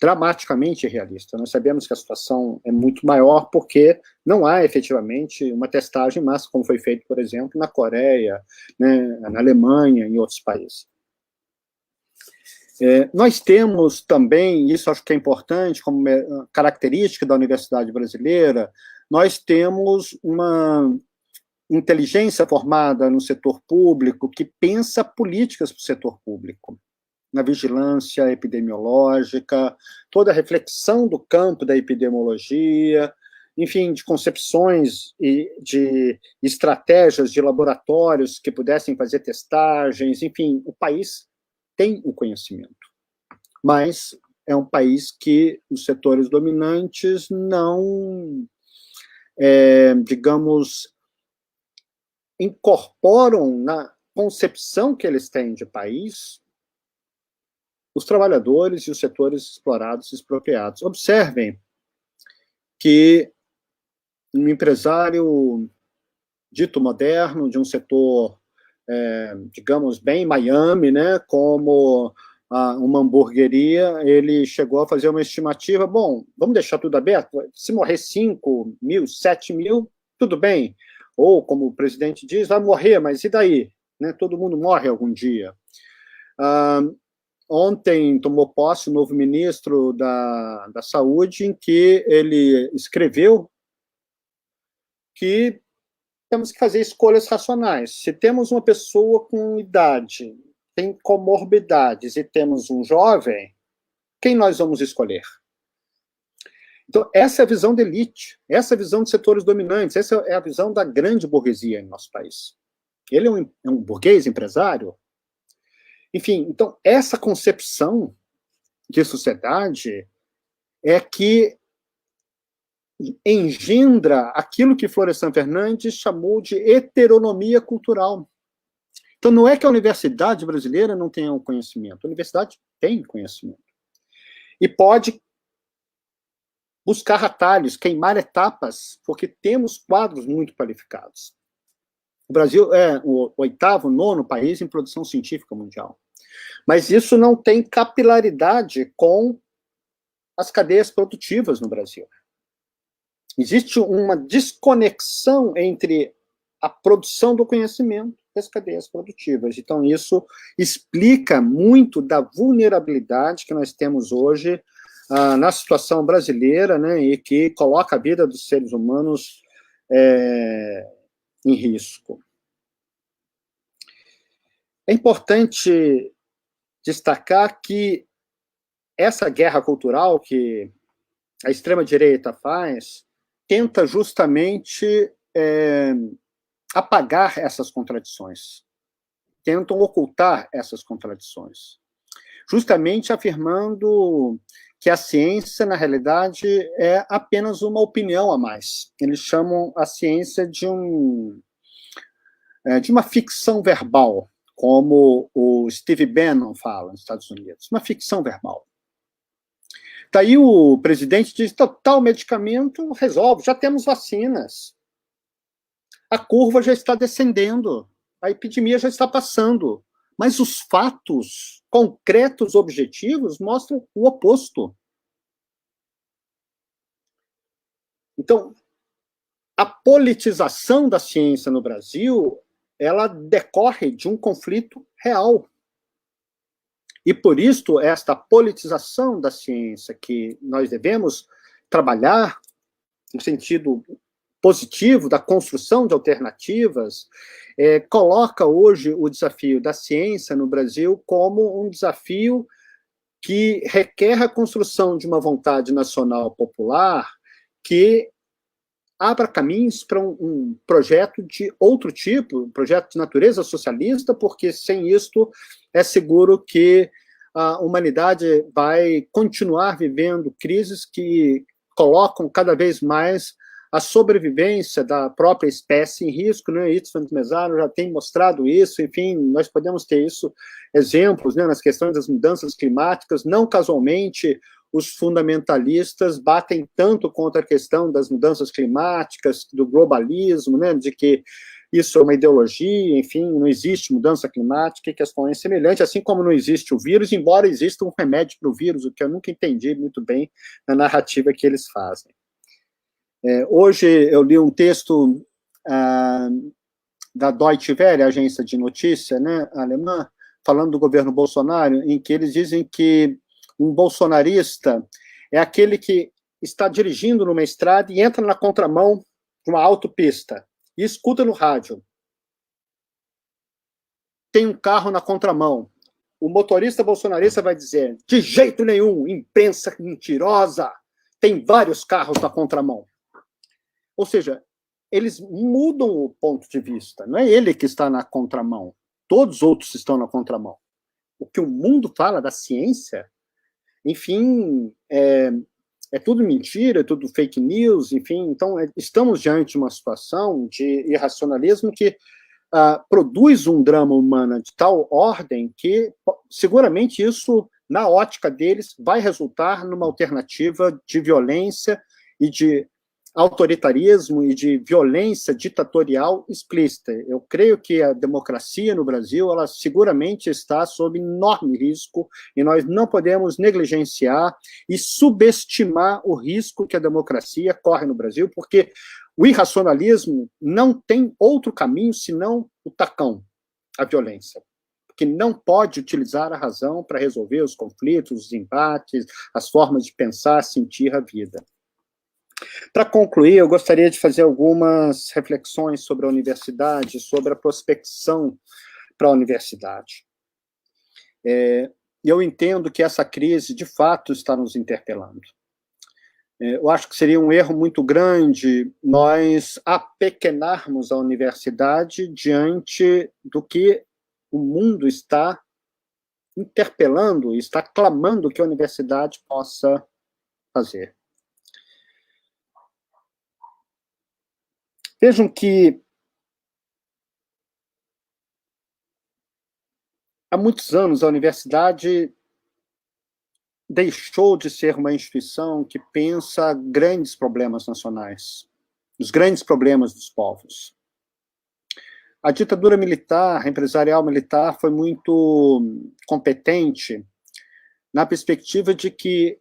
Dramaticamente irrealista. Nós sabemos que a situação é muito maior porque não há efetivamente uma testagem em massa, como foi feito, por exemplo, na Coreia, né, na Alemanha, em outros países. Nós temos também, isso acho que é importante, como característica da Universidade Brasileira, nós temos uma inteligência formada no setor público que pensa políticas para o setor público, na vigilância epidemiológica, toda a reflexão do campo da epidemiologia, enfim, de concepções e de estratégias de laboratórios que pudessem fazer testagens, enfim, o país tem o conhecimento, mas é um país que os setores dominantes não, digamos, incorporam na concepção que eles têm de país os trabalhadores e os setores explorados e expropriados. Observem que um empresário dito moderno, de um setor, digamos, bem Miami, né, como uma hamburgueria, ele chegou a fazer uma estimativa, bom, vamos deixar tudo aberto, se morrer 5 mil, 7 mil, tudo bem, ou, como o presidente diz, vai morrer, mas e daí? Né, todo mundo morre algum dia. Ontem tomou posse o novo ministro da Saúde, em que ele escreveu que temos que fazer escolhas racionais. Se temos uma pessoa com idade, tem comorbidades, e temos um jovem, quem nós vamos escolher? Então, essa é a visão da elite, essa é a visão de setores dominantes, essa é a visão da grande burguesia em nosso país. Ele é um burguês empresário? Enfim, então, essa concepção de sociedade é que engendra aquilo que Florestan Fernandes chamou de heteronomia cultural. Então, não é que a universidade brasileira não tenha o conhecimento, a universidade tem conhecimento. E pode buscar atalhos, queimar etapas, porque temos quadros muito qualificados. O Brasil é o 8º, 9º país em produção científica mundial. Mas isso não tem capilaridade com as cadeias produtivas no Brasil. Existe uma desconexão entre a produção do conhecimento e as cadeias produtivas. Então, isso explica muito da vulnerabilidade que nós temos hoje na situação brasileira, né, e que coloca a vida dos seres humanos em risco. É importante destacar que essa guerra cultural que a extrema-direita faz tenta justamente apagar essas contradições, tentam ocultar essas contradições, justamente afirmando que a ciência, na realidade, é apenas uma opinião a mais. Eles chamam a ciência de uma ficção verbal, como o Steve Bannon fala nos Estados Unidos, uma ficção verbal. Daí o presidente diz, tal medicamento resolve, já temos vacinas. A curva já está descendendo, a epidemia já está passando. Mas os fatos concretos, objetivos, mostram o oposto. Então, a politização da ciência no Brasil, ela decorre de um conflito real. E por isso, esta politização da ciência que nós devemos trabalhar no sentido positivo da construção de alternativas, coloca hoje o desafio da ciência no Brasil como um desafio que requer a construção de uma vontade nacional popular que abra caminhos para um projeto de outro tipo, um projeto de natureza socialista, porque sem isto é seguro que a humanidade vai continuar vivendo crises que colocam cada vez mais a sobrevivência da própria espécie em risco, né? Itzvan Mezaro já tem mostrado isso, enfim, nós podemos ter isso, exemplos, né, nas questões das mudanças climáticas, não casualmente os fundamentalistas batem tanto contra a questão das mudanças climáticas, do globalismo, né, de que isso é uma ideologia, enfim, não existe mudança climática e questões semelhantes, assim como não existe o vírus, embora exista um remédio para o vírus, o que eu nunca entendi muito bem na narrativa que eles fazem. Hoje eu li um texto da Deutsche Welle, agência de notícia, né, alemã, falando do governo Bolsonaro, em que eles dizem que um bolsonarista é aquele que está dirigindo numa estrada e entra na contramão de uma autopista e escuta no rádio. Tem um carro na contramão. O motorista bolsonarista vai dizer, de jeito nenhum, imprensa mentirosa, tem vários carros na contramão. Ou seja, eles mudam o ponto de vista. Não é ele que está na contramão. Todos os outros estão na contramão. O que o mundo fala da ciência, enfim, é tudo mentira, é tudo fake news, enfim. Então, estamos diante de uma situação de irracionalismo que produz um drama humano de tal ordem que, seguramente, isso, na ótica deles, vai resultar numa alternativa de violência e de autoritarismo e de violência ditatorial explícita. Eu creio que a democracia no Brasil, ela seguramente está sob enorme risco e nós não podemos negligenciar e subestimar o risco que a democracia corre no Brasil, porque o irracionalismo não tem outro caminho senão o tacão, a violência, que não pode utilizar a razão para resolver os conflitos, os embates, as formas de pensar, sentir a vida. Para concluir, eu gostaria de fazer algumas reflexões sobre a universidade, sobre a prospecção para a universidade. Eu entendo que essa crise, de fato, está nos interpelando. Eu acho que seria um erro muito grande nós apequenarmos a universidade diante do que o mundo está interpelando, está clamando que a universidade possa fazer. Vejam que há muitos anos a universidade deixou de ser uma instituição que pensa grandes problemas nacionais, os grandes problemas dos povos. A ditadura militar, empresarial militar, foi muito competente na perspectiva de que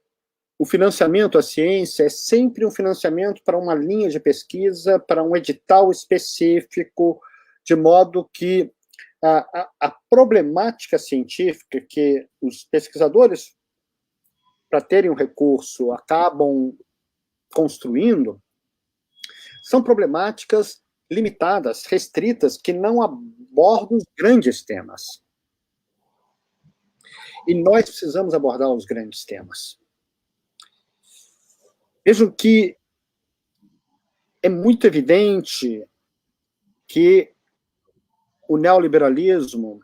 o financiamento à ciência é sempre um financiamento para uma linha de pesquisa, para um edital específico, de modo que a problemática científica que os pesquisadores, para terem um recurso, acabam construindo, são problemáticas limitadas, restritas, que não abordam os grandes temas. E nós precisamos abordar os grandes temas. Vejam que é muito evidente que o neoliberalismo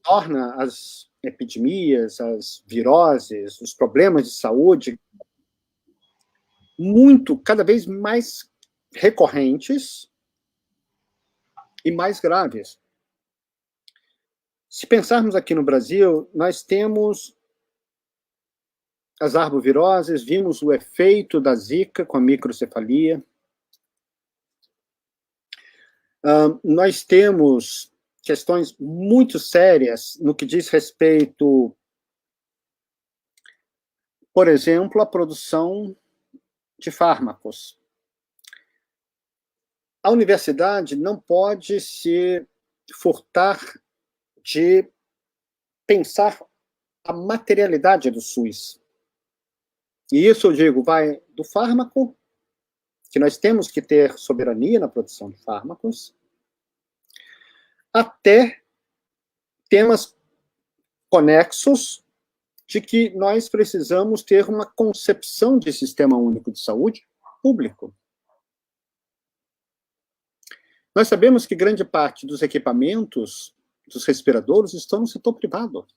torna as epidemias, as viroses, os problemas de saúde cada vez mais recorrentes e mais graves. Se pensarmos aqui no Brasil, nós temos as arboviroses, vimos o efeito da Zika com a microcefalia. Nós temos questões muito sérias no que diz respeito, por exemplo, à produção de fármacos. A universidade não pode se furtar de pensar a materialidade do SUS. E isso, eu digo, vai do fármaco, que nós temos que ter soberania na produção de fármacos, até temas conexos de que nós precisamos ter uma concepção de sistema único de saúde público. Nós sabemos que grande parte dos equipamentos, dos respiradores, estão no setor privado.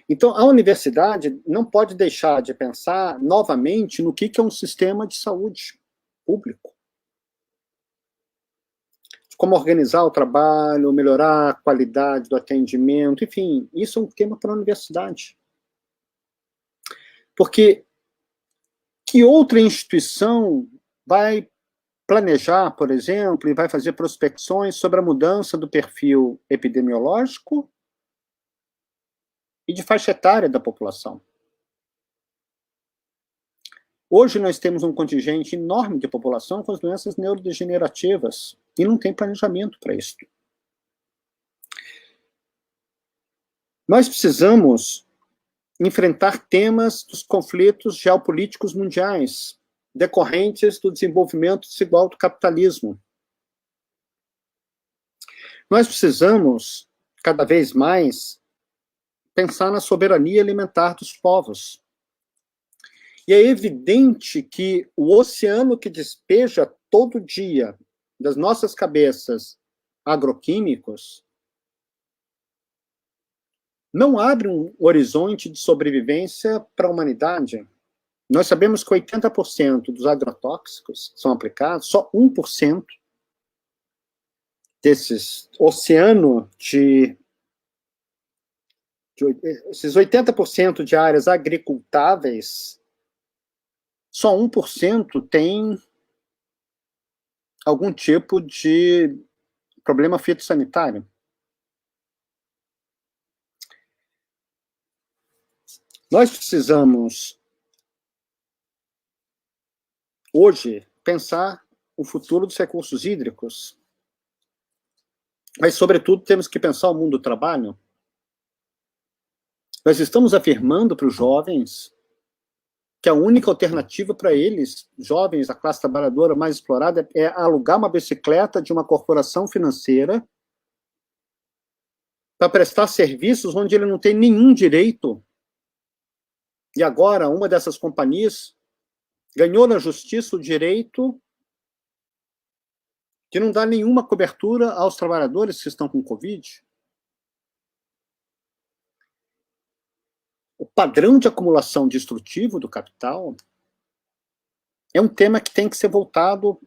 Então, a universidade não pode deixar de pensar novamente no que é um sistema de saúde público. Como organizar o trabalho, melhorar a qualidade do atendimento, enfim, isso é um tema para a universidade. Porque que outra instituição vai planejar, por exemplo, e vai fazer prospecções sobre a mudança do perfil epidemiológico e de faixa etária da população? Hoje nós temos um contingente enorme de população com as doenças neurodegenerativas e não tem planejamento para isso. Nós precisamos enfrentar temas dos conflitos geopolíticos mundiais decorrentes do desenvolvimento desigual do capitalismo. Nós precisamos, cada vez mais, pensar na soberania alimentar dos povos. E é evidente que o oceano que despeja todo dia das nossas cabeças agroquímicos não abre um horizonte de sobrevivência para a humanidade. Nós sabemos que 80% dos agrotóxicos são aplicados, só 1% desses oceano esses 80% de áreas agricultáveis, só 1% tem algum tipo de problema fitossanitário. Nós precisamos, hoje, pensar o futuro dos recursos hídricos. Mas, sobretudo, temos que pensar o mundo do trabalho. Nós estamos afirmando para os jovens que a única alternativa para eles, jovens da classe trabalhadora mais explorada, é alugar uma bicicleta de uma corporação financeira para prestar serviços onde ele não tem nenhum direito. E agora, uma dessas companhias ganhou na justiça o direito de não dar nenhuma cobertura aos trabalhadores que estão com Covid. O padrão de acumulação destrutivo do capital é um tema que tem que ser voltado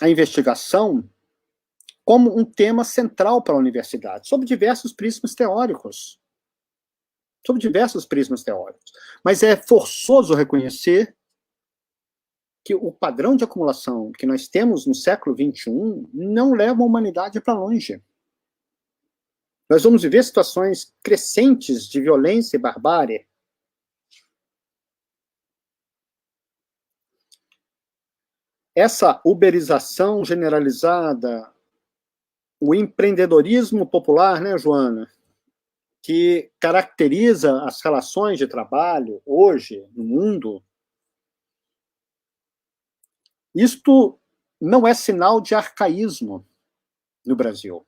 à investigação como um tema central para a universidade, sob diversos prismas teóricos. Sob diversos prismas teóricos. Mas é forçoso reconhecer que o padrão de acumulação que nós temos no século XXI não leva a humanidade para longe. Nós vamos viver situações crescentes de violência e barbárie. Essa uberização generalizada, o empreendedorismo popular, né, Joana, que caracteriza as relações de trabalho hoje no mundo, isto não é sinal de arcaísmo no Brasil.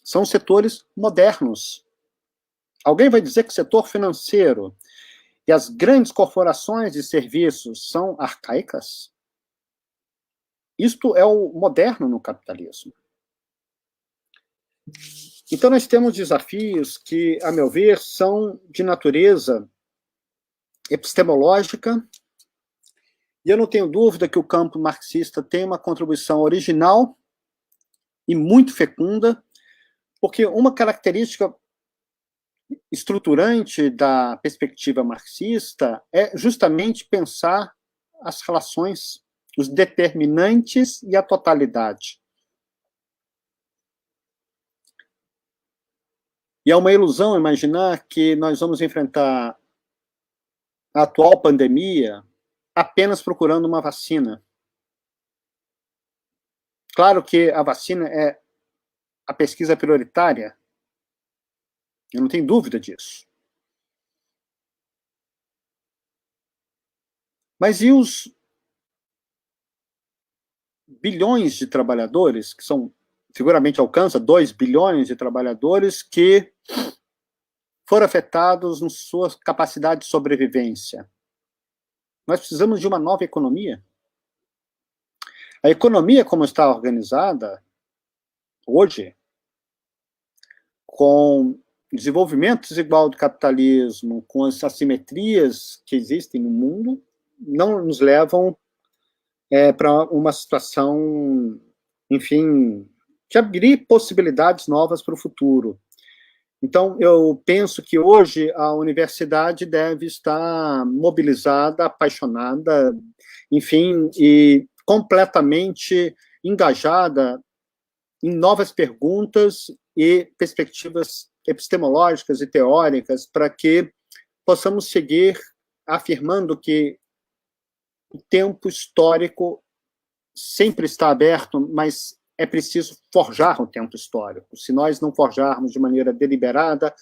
São setores modernos. Alguém vai dizer que o setor financeiro e as grandes corporações de serviços são arcaicas? Isto é o moderno no capitalismo. Então, nós temos desafios que, a meu ver, são de natureza epistemológica, e eu não tenho dúvida que o campo marxista tem uma contribuição original e muito fecunda, porque uma característica estruturante da perspectiva marxista é justamente pensar as relações, os determinantes e a totalidade. E é uma ilusão imaginar que nós vamos enfrentar a atual pandemia apenas procurando uma vacina. Claro que a vacina é a pesquisa prioritária, eu não tenho dúvida disso. Mas e os bilhões de trabalhadores, que são, seguramente alcança 2 bilhões de trabalhadores, que foram afetados na sua capacidade de sobrevivência? Nós precisamos de uma nova economia. A economia, como está organizada hoje, com desenvolvimento desigual do capitalismo, com as assimetrias que existem no mundo, não nos levam para uma situação, enfim, de abrir possibilidades novas para o futuro. Então, eu penso que hoje a universidade deve estar mobilizada, apaixonada, enfim, e completamente engajada em novas perguntas e perspectivas epistemológicas e teóricas para que possamos seguir afirmando que o tempo histórico sempre está aberto, mas é preciso forjar o tempo histórico. Se nós não forjarmos de maneira deliberada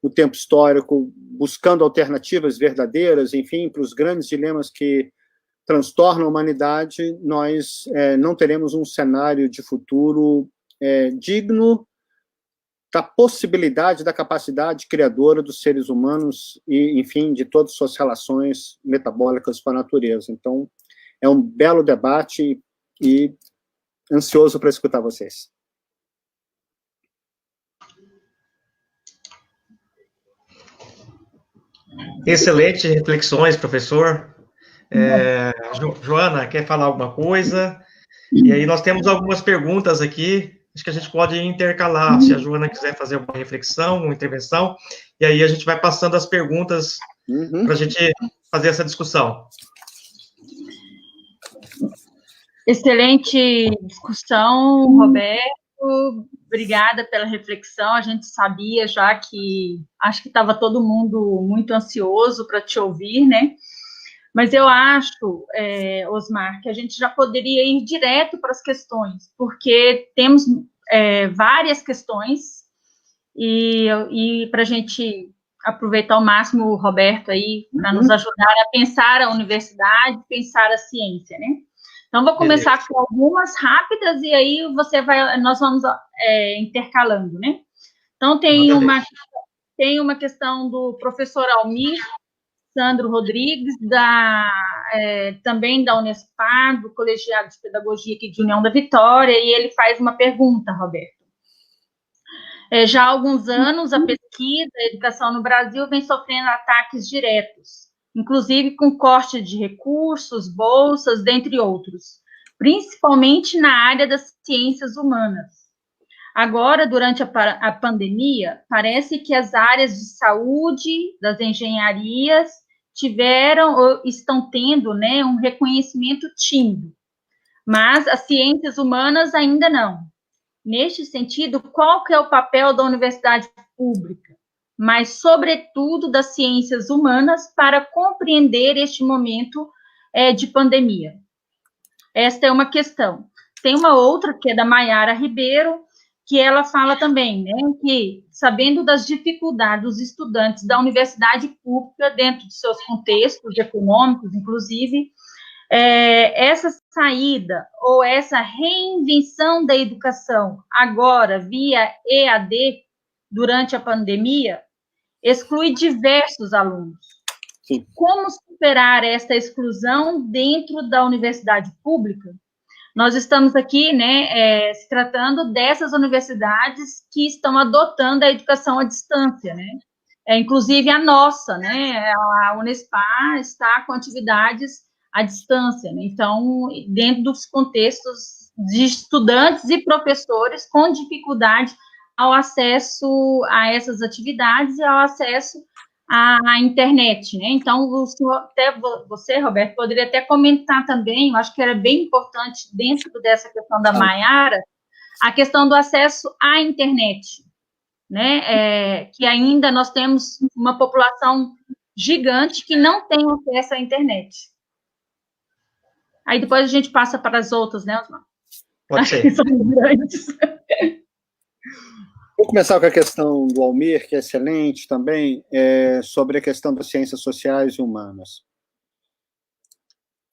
o tempo histórico, buscando alternativas verdadeiras, enfim, para os grandes dilemas que transtornam a humanidade, nós não teremos um cenário de futuro digno da possibilidade, da capacidade criadora dos seres humanos e, enfim, de todas as suas relações metabólicas com a natureza. Então, é um belo debate e ansioso para escutar vocês. Excelente reflexões, professor. Joana, quer falar alguma coisa? E aí nós temos algumas perguntas aqui, acho que a gente pode intercalar, se a Joana quiser fazer alguma reflexão, uma intervenção, e aí a gente vai passando as perguntas para a gente fazer essa discussão. Excelente discussão, Roberto. Obrigada pela reflexão. A gente sabia já que acho que estava todo mundo muito ansioso para te ouvir, né? Mas eu acho, Osmar, que a gente já poderia ir direto para as questões, porque temos várias questões e para a gente aproveitar ao máximo o Roberto aí para nos ajudar a pensar a universidade, pensar a ciência, né? Então, vou começar com algumas rápidas e aí nós vamos intercalando, né? Então, tem uma questão do professor Almir Sandro Rodrigues, também da Unespar, do Colegiado de Pedagogia aqui de União da Vitória, e ele faz uma pergunta, Roberto. Já há alguns anos, a pesquisa e a educação no Brasil vem sofrendo ataques diretos, inclusive com corte de recursos, bolsas, dentre outros, principalmente na área das ciências humanas. Agora, durante a pandemia, parece que as áreas de saúde, das engenharias, tiveram ou estão tendo, né, um reconhecimento tímido, mas as ciências humanas ainda não. Neste sentido, qual que é o papel da universidade pública, mas, sobretudo, das ciências humanas para compreender este momento de pandemia? Esta é uma questão. Tem uma outra, que é da Maiara Ribeiro, que ela fala também, né, que, sabendo das dificuldades dos estudantes da universidade pública, dentro de seus contextos econômicos, inclusive, essa saída ou essa reinvenção da educação, agora via EAD, durante a pandemia, exclui diversos alunos. Sim. Como superar essa exclusão dentro da universidade pública? Nós estamos aqui, né, se tratando dessas universidades que estão adotando a educação à distância, né? Inclusive a nossa, né, a Unespar está com atividades à distância, né? Então, dentro dos contextos de estudantes e professores com dificuldade ao acesso a essas atividades e ao acesso à internet, né? Então, você, Roberto, poderia até comentar também, eu acho que era bem importante, dentro dessa questão da Maiara, a questão do acesso à internet. né? Que ainda nós temos uma população gigante que não tem acesso à internet. Aí depois a gente passa para as outras, né, Osmar? Pode ser. São grandes. Vou começar com a questão do Almir, que é excelente também, sobre a questão das ciências sociais e humanas.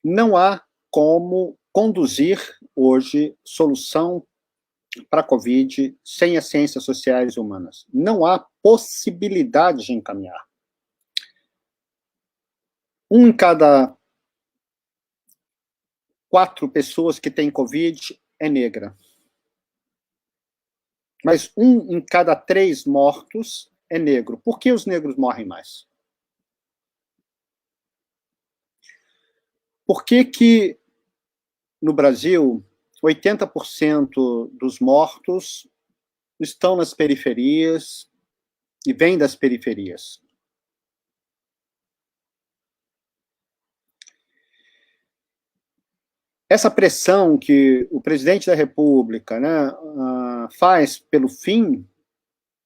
Não há como conduzir hoje solução para a Covid sem as ciências sociais e humanas. Não há possibilidade de encaminhar. 1 em cada 4 pessoas que têm Covid é negra. Mas 1 em cada 3 mortos é negro. Por que os negros morrem mais? Por que no Brasil 80% dos mortos estão nas periferias e vêm das periferias? Essa pressão que o presidente da República, né, faz pelo fim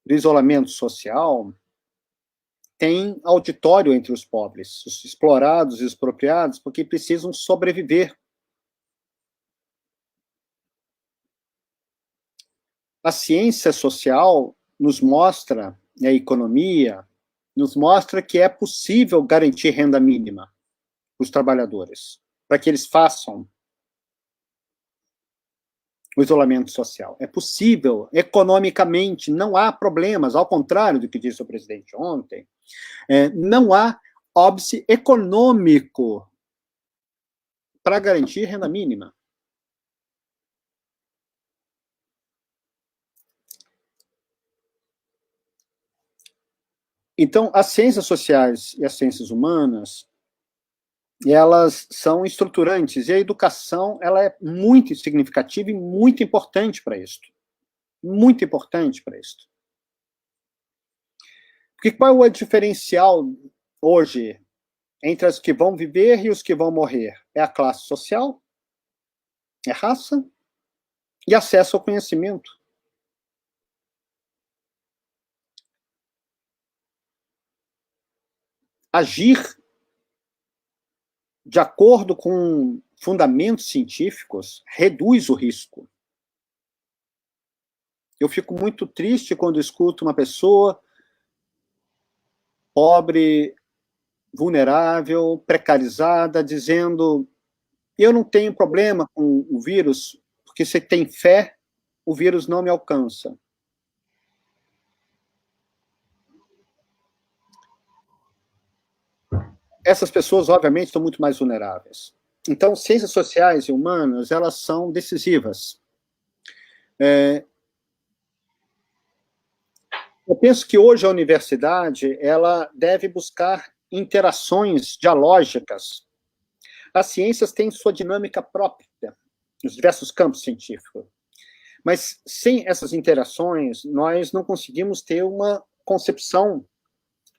do isolamento social tem auditório entre os pobres, os explorados e expropriados, porque precisam sobreviver. A ciência social nos mostra, e a economia, nos mostra que é possível garantir renda mínima para os trabalhadores, para que eles façam o isolamento social. É possível, economicamente, não há problemas, ao contrário do que disse o presidente ontem, não há óbice econômico para garantir renda mínima. Então, as ciências sociais e as ciências humanas, elas são estruturantes, e a educação, ela é muito significativa e muito importante para isso. Muito importante para isso. Porque qual é o diferencial hoje entre os que vão viver e os que vão morrer? É a classe social, é raça e acesso ao conhecimento. Agir de acordo com fundamentos científicos reduz o risco. Eu fico muito triste quando escuto uma pessoa pobre, vulnerável, precarizada, dizendo: eu não tenho problema com o vírus, porque se tem fé, o vírus não me alcança. Essas pessoas, obviamente, estão muito mais vulneráveis. Então, ciências sociais e humanas, elas são decisivas. Eu penso que hoje a universidade, ela deve buscar interações dialógicas. As ciências têm sua dinâmica própria, nos diversos campos científicos. Mas, sem essas interações, nós não conseguimos ter uma concepção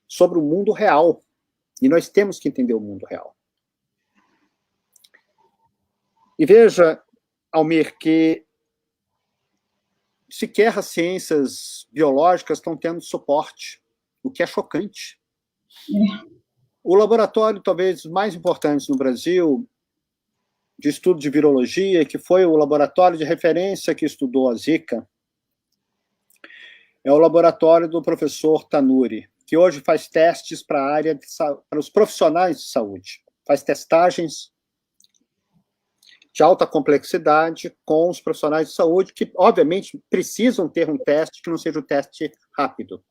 sobre o mundo real. E nós temos que entender o mundo real. E veja, Almir, que sequer as ciências biológicas estão tendo suporte, o que é chocante. O laboratório, talvez, mais importante no Brasil, de estudo de virologia, que foi o laboratório de referência que estudou a Zika, é o laboratório do professor Tanuri, que hoje faz testes para a área para os profissionais de saúde. Faz testagens de alta complexidade com os profissionais de saúde, que, obviamente, precisam ter um teste que não seja um teste rápido.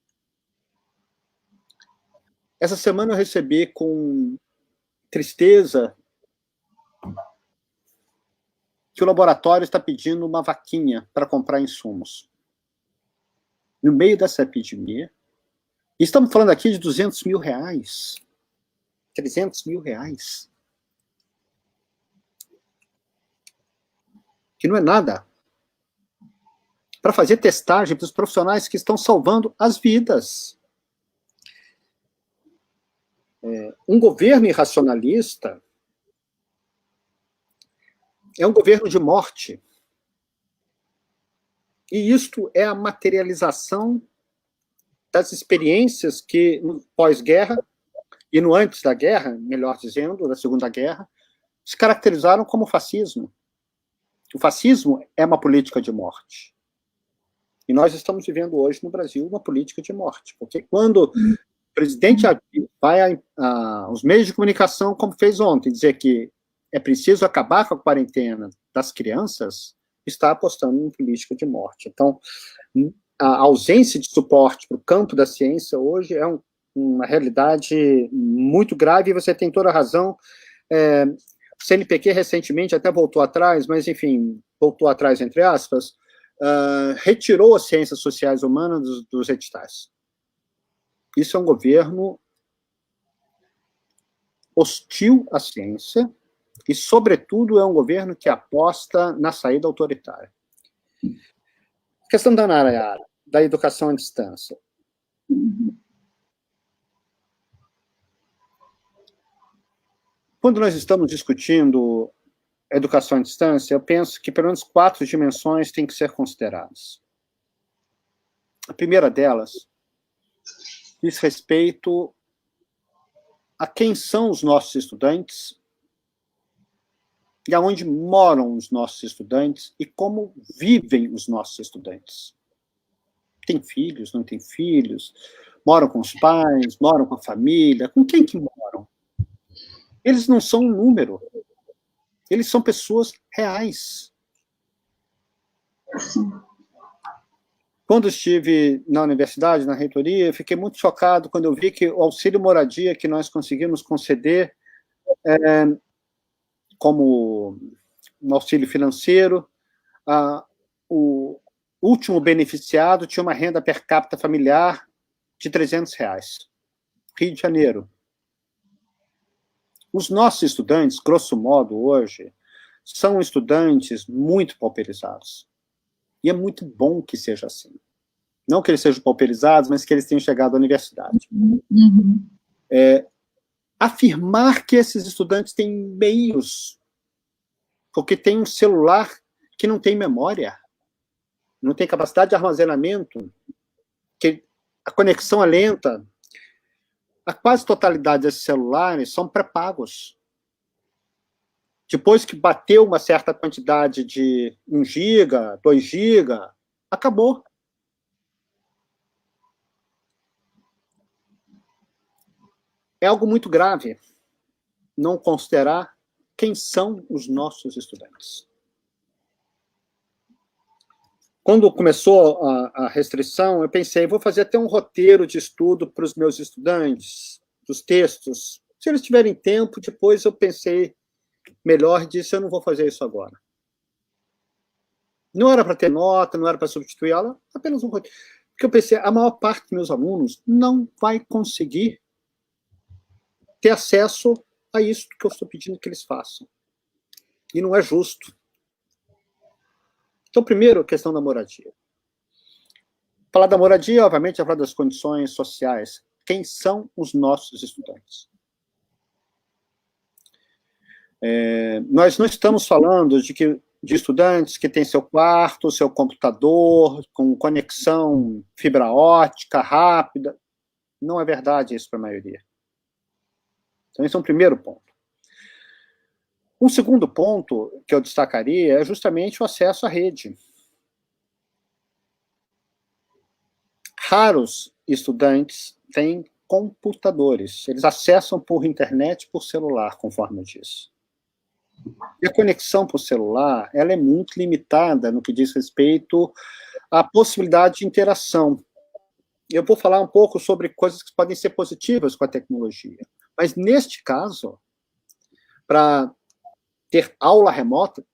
Essa semana eu recebi com tristeza que o laboratório está pedindo uma vaquinha para comprar insumos. No meio dessa epidemia, e estamos falando aqui de R$200 mil, R$300 mil, que não é nada, para fazer testagem para os profissionais que estão salvando as vidas. Um governo irracionalista é um governo de morte. E isto é a materialização das experiências que, no pós-guerra, e no antes da guerra, melhor dizendo, da Segunda Guerra, se caracterizaram como fascismo. O fascismo é uma política de morte. E nós estamos vivendo hoje no Brasil uma política de morte, porque quando o presidente vai aos meios de comunicação, como fez ontem, dizer que é preciso acabar com a quarentena das crianças, está apostando em política de morte. Então, a ausência de suporte para o campo da ciência hoje é uma realidade muito grave, e você tem toda a razão. O CNPq recentemente até voltou atrás, mas, enfim, voltou atrás, entre aspas, retirou as ciências sociais humanas dos editais. Isso é um governo hostil à ciência e, sobretudo, é um governo que aposta na saída autoritária. A questão da Nayara, da educação à distância. Quando nós estamos discutindo educação à distância, eu penso que pelo menos 4 dimensões têm que ser consideradas. A primeira delas diz respeito a quem são os nossos estudantes e aonde moram os nossos estudantes e como vivem os nossos estudantes. Tem filhos, não tem filhos? Moram com os pais, moram com a família? Com quem que moram? Eles não são um número. Eles são pessoas reais. Quando estive na universidade, na reitoria, eu fiquei muito chocado quando eu vi que o auxílio moradia que nós conseguimos conceder como um auxílio financeiro, o último beneficiado tinha uma renda per capita familiar de R$300. Rio de Janeiro. Os nossos estudantes, grosso modo, hoje, são estudantes muito pauperizados. E é muito bom que seja assim. Não que eles sejam pauperizados, mas que eles tenham chegado à universidade. Uhum. Afirmar que esses estudantes têm meios, porque tem um celular que não tem memória, não tem capacidade de armazenamento, que a conexão é lenta. A quase totalidade desses celulares são pré-pagos. Depois que bateu uma certa quantidade de 1 GB, 2 GB, acabou. É algo muito grave não considerar quem são os nossos estudantes. Quando começou a restrição, eu pensei, vou fazer até um roteiro de estudo para os meus estudantes, dos textos. Se eles tiverem tempo, depois eu pensei melhor, disse, eu não vou fazer isso agora. Não era para ter nota, não era para substituir ela, apenas um roteiro. Porque eu pensei, a maior parte dos meus alunos não vai conseguir ter acesso a isso que eu estou pedindo que eles façam. E não é justo. Então, primeiro, a questão da moradia. Falar da moradia, obviamente, é falar das condições sociais. Quem são os nossos estudantes? Nós não estamos falando de estudantes que têm seu quarto, seu computador, com conexão fibra ótica rápida. Não é verdade isso para a maioria. Então, esse é um primeiro ponto. Um segundo ponto que eu destacaria é justamente o acesso à rede. Raros estudantes têm computadores. Eles acessam por internet, por celular, conforme eu disse. E a conexão por celular, ela é muito limitada no que diz respeito à possibilidade de interação. Eu vou falar um pouco sobre coisas que podem ser positivas com a tecnologia. Mas, neste caso, para ter aula remota,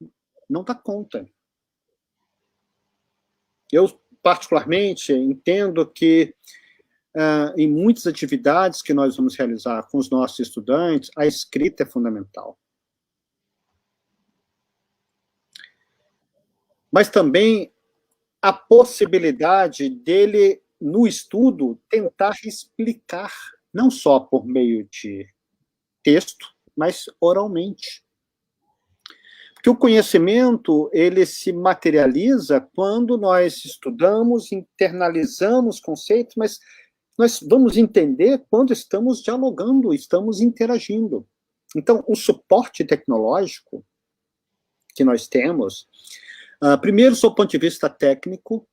não dá conta. Eu, particularmente, entendo que, em muitas atividades que nós vamos realizar com os nossos estudantes, a escrita é fundamental. Mas também a possibilidade dele, no estudo, tentar explicar, não só por meio de texto, mas oralmente. Porque o conhecimento, ele se materializa quando nós estudamos, internalizamos conceitos, mas nós vamos entender quando estamos dialogando, estamos interagindo. Então, o suporte tecnológico que nós temos, primeiro, do ponto de vista técnico,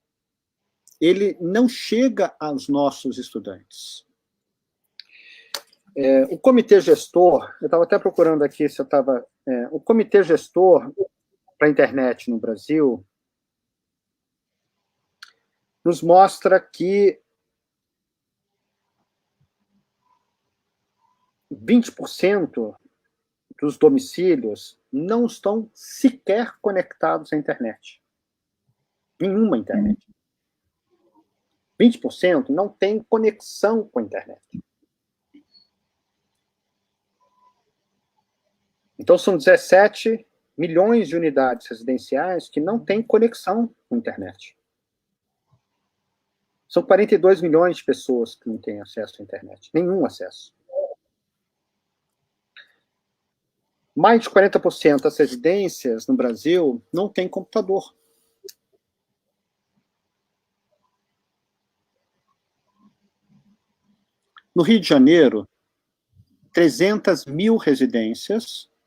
ele não chega aos nossos estudantes. O comitê gestor, eu estava até procurando aqui se eu estava... o comitê gestor para a internet no Brasil nos mostra que 20% dos domicílios não estão sequer conectados à internet. Nenhuma internet. 20% não tem conexão com a internet. Então, são 17 milhões de unidades residenciais que não têm conexão com a internet. São 42 milhões de pessoas que não têm acesso à internet. Nenhum acesso. Mais de 40% das residências no Brasil não têm computador. No Rio de Janeiro, 350 mil residências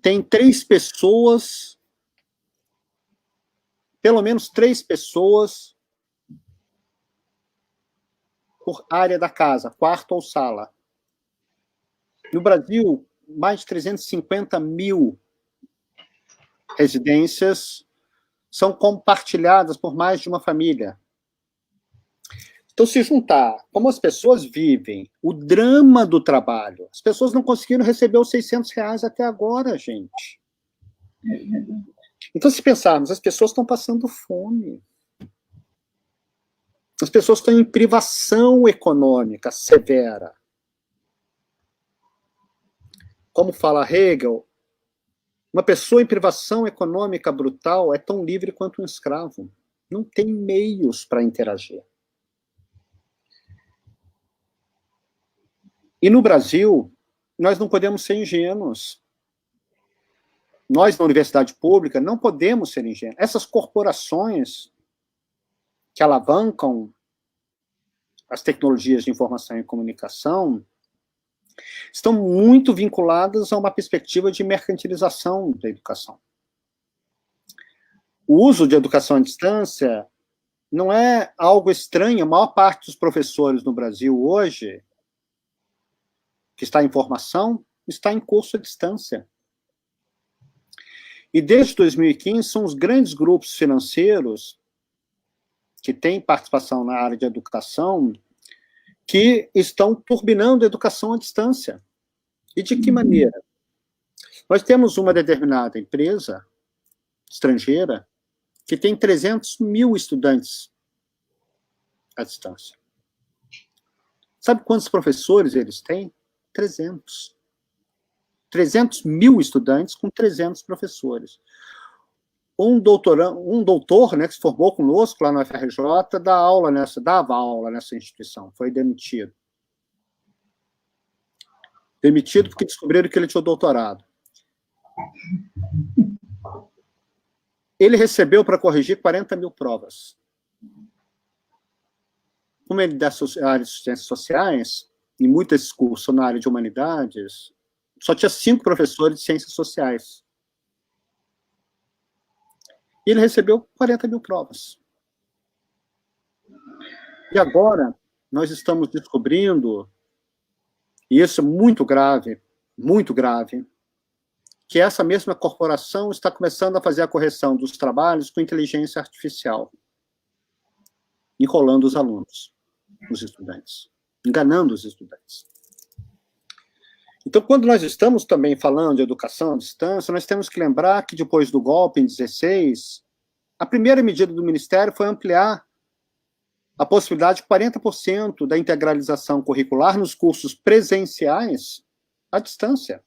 tem 3 pessoas, pelo menos 3 pessoas por área da casa, quarto ou sala. No Brasil, mais de 350 mil residências são compartilhadas por mais de uma família. Então, se juntar como as pessoas vivem, o drama do trabalho, as pessoas não conseguiram receber os R$600 até agora, gente. Então, se pensarmos, as pessoas estão passando fome. As pessoas estão em privação econômica severa. Como fala Hegel, uma pessoa em privação econômica brutal é tão livre quanto um escravo. Não tem meios para interagir. E no Brasil, nós não podemos ser ingênuos. Nós, na universidade pública, não podemos ser ingênuos. Essas corporações que alavancam as tecnologias de informação e comunicação estão muito vinculadas a uma perspectiva de mercantilização da educação. O uso de educação à distância não é algo estranho. A maior parte dos professores no Brasil hoje, que está em formação, está em curso à distância. E desde 2015, são os grandes grupos financeiros que têm participação na área de educação que estão turbinando a educação à distância. E de que maneira? Nós temos uma determinada empresa estrangeira que tem 300 mil estudantes à distância. Sabe quantos professores eles têm? 300. 300 mil estudantes com 300 professores. Um doutor, né, que se formou conosco lá no FRJ, dava aula nessa instituição, foi demitido. Demitido porque descobriram que ele tinha doutorado. Ele recebeu para corrigir 40 mil provas. Como ele dá área de ciências sociais, e muitos cursos na área de humanidades, só tinha 5 professores de ciências sociais. E ele recebeu 40 mil provas. E agora, nós estamos descobrindo, e isso é muito grave, que essa mesma corporação está começando a fazer a correção dos trabalhos com inteligência artificial, enrolando os alunos, os estudantes, enganando os estudantes. Então, quando nós estamos também falando de educação à distância, nós temos que lembrar que depois do golpe em 2016, a primeira medida do Ministério foi ampliar a possibilidade de 40% da integralização curricular nos cursos presenciais à distância.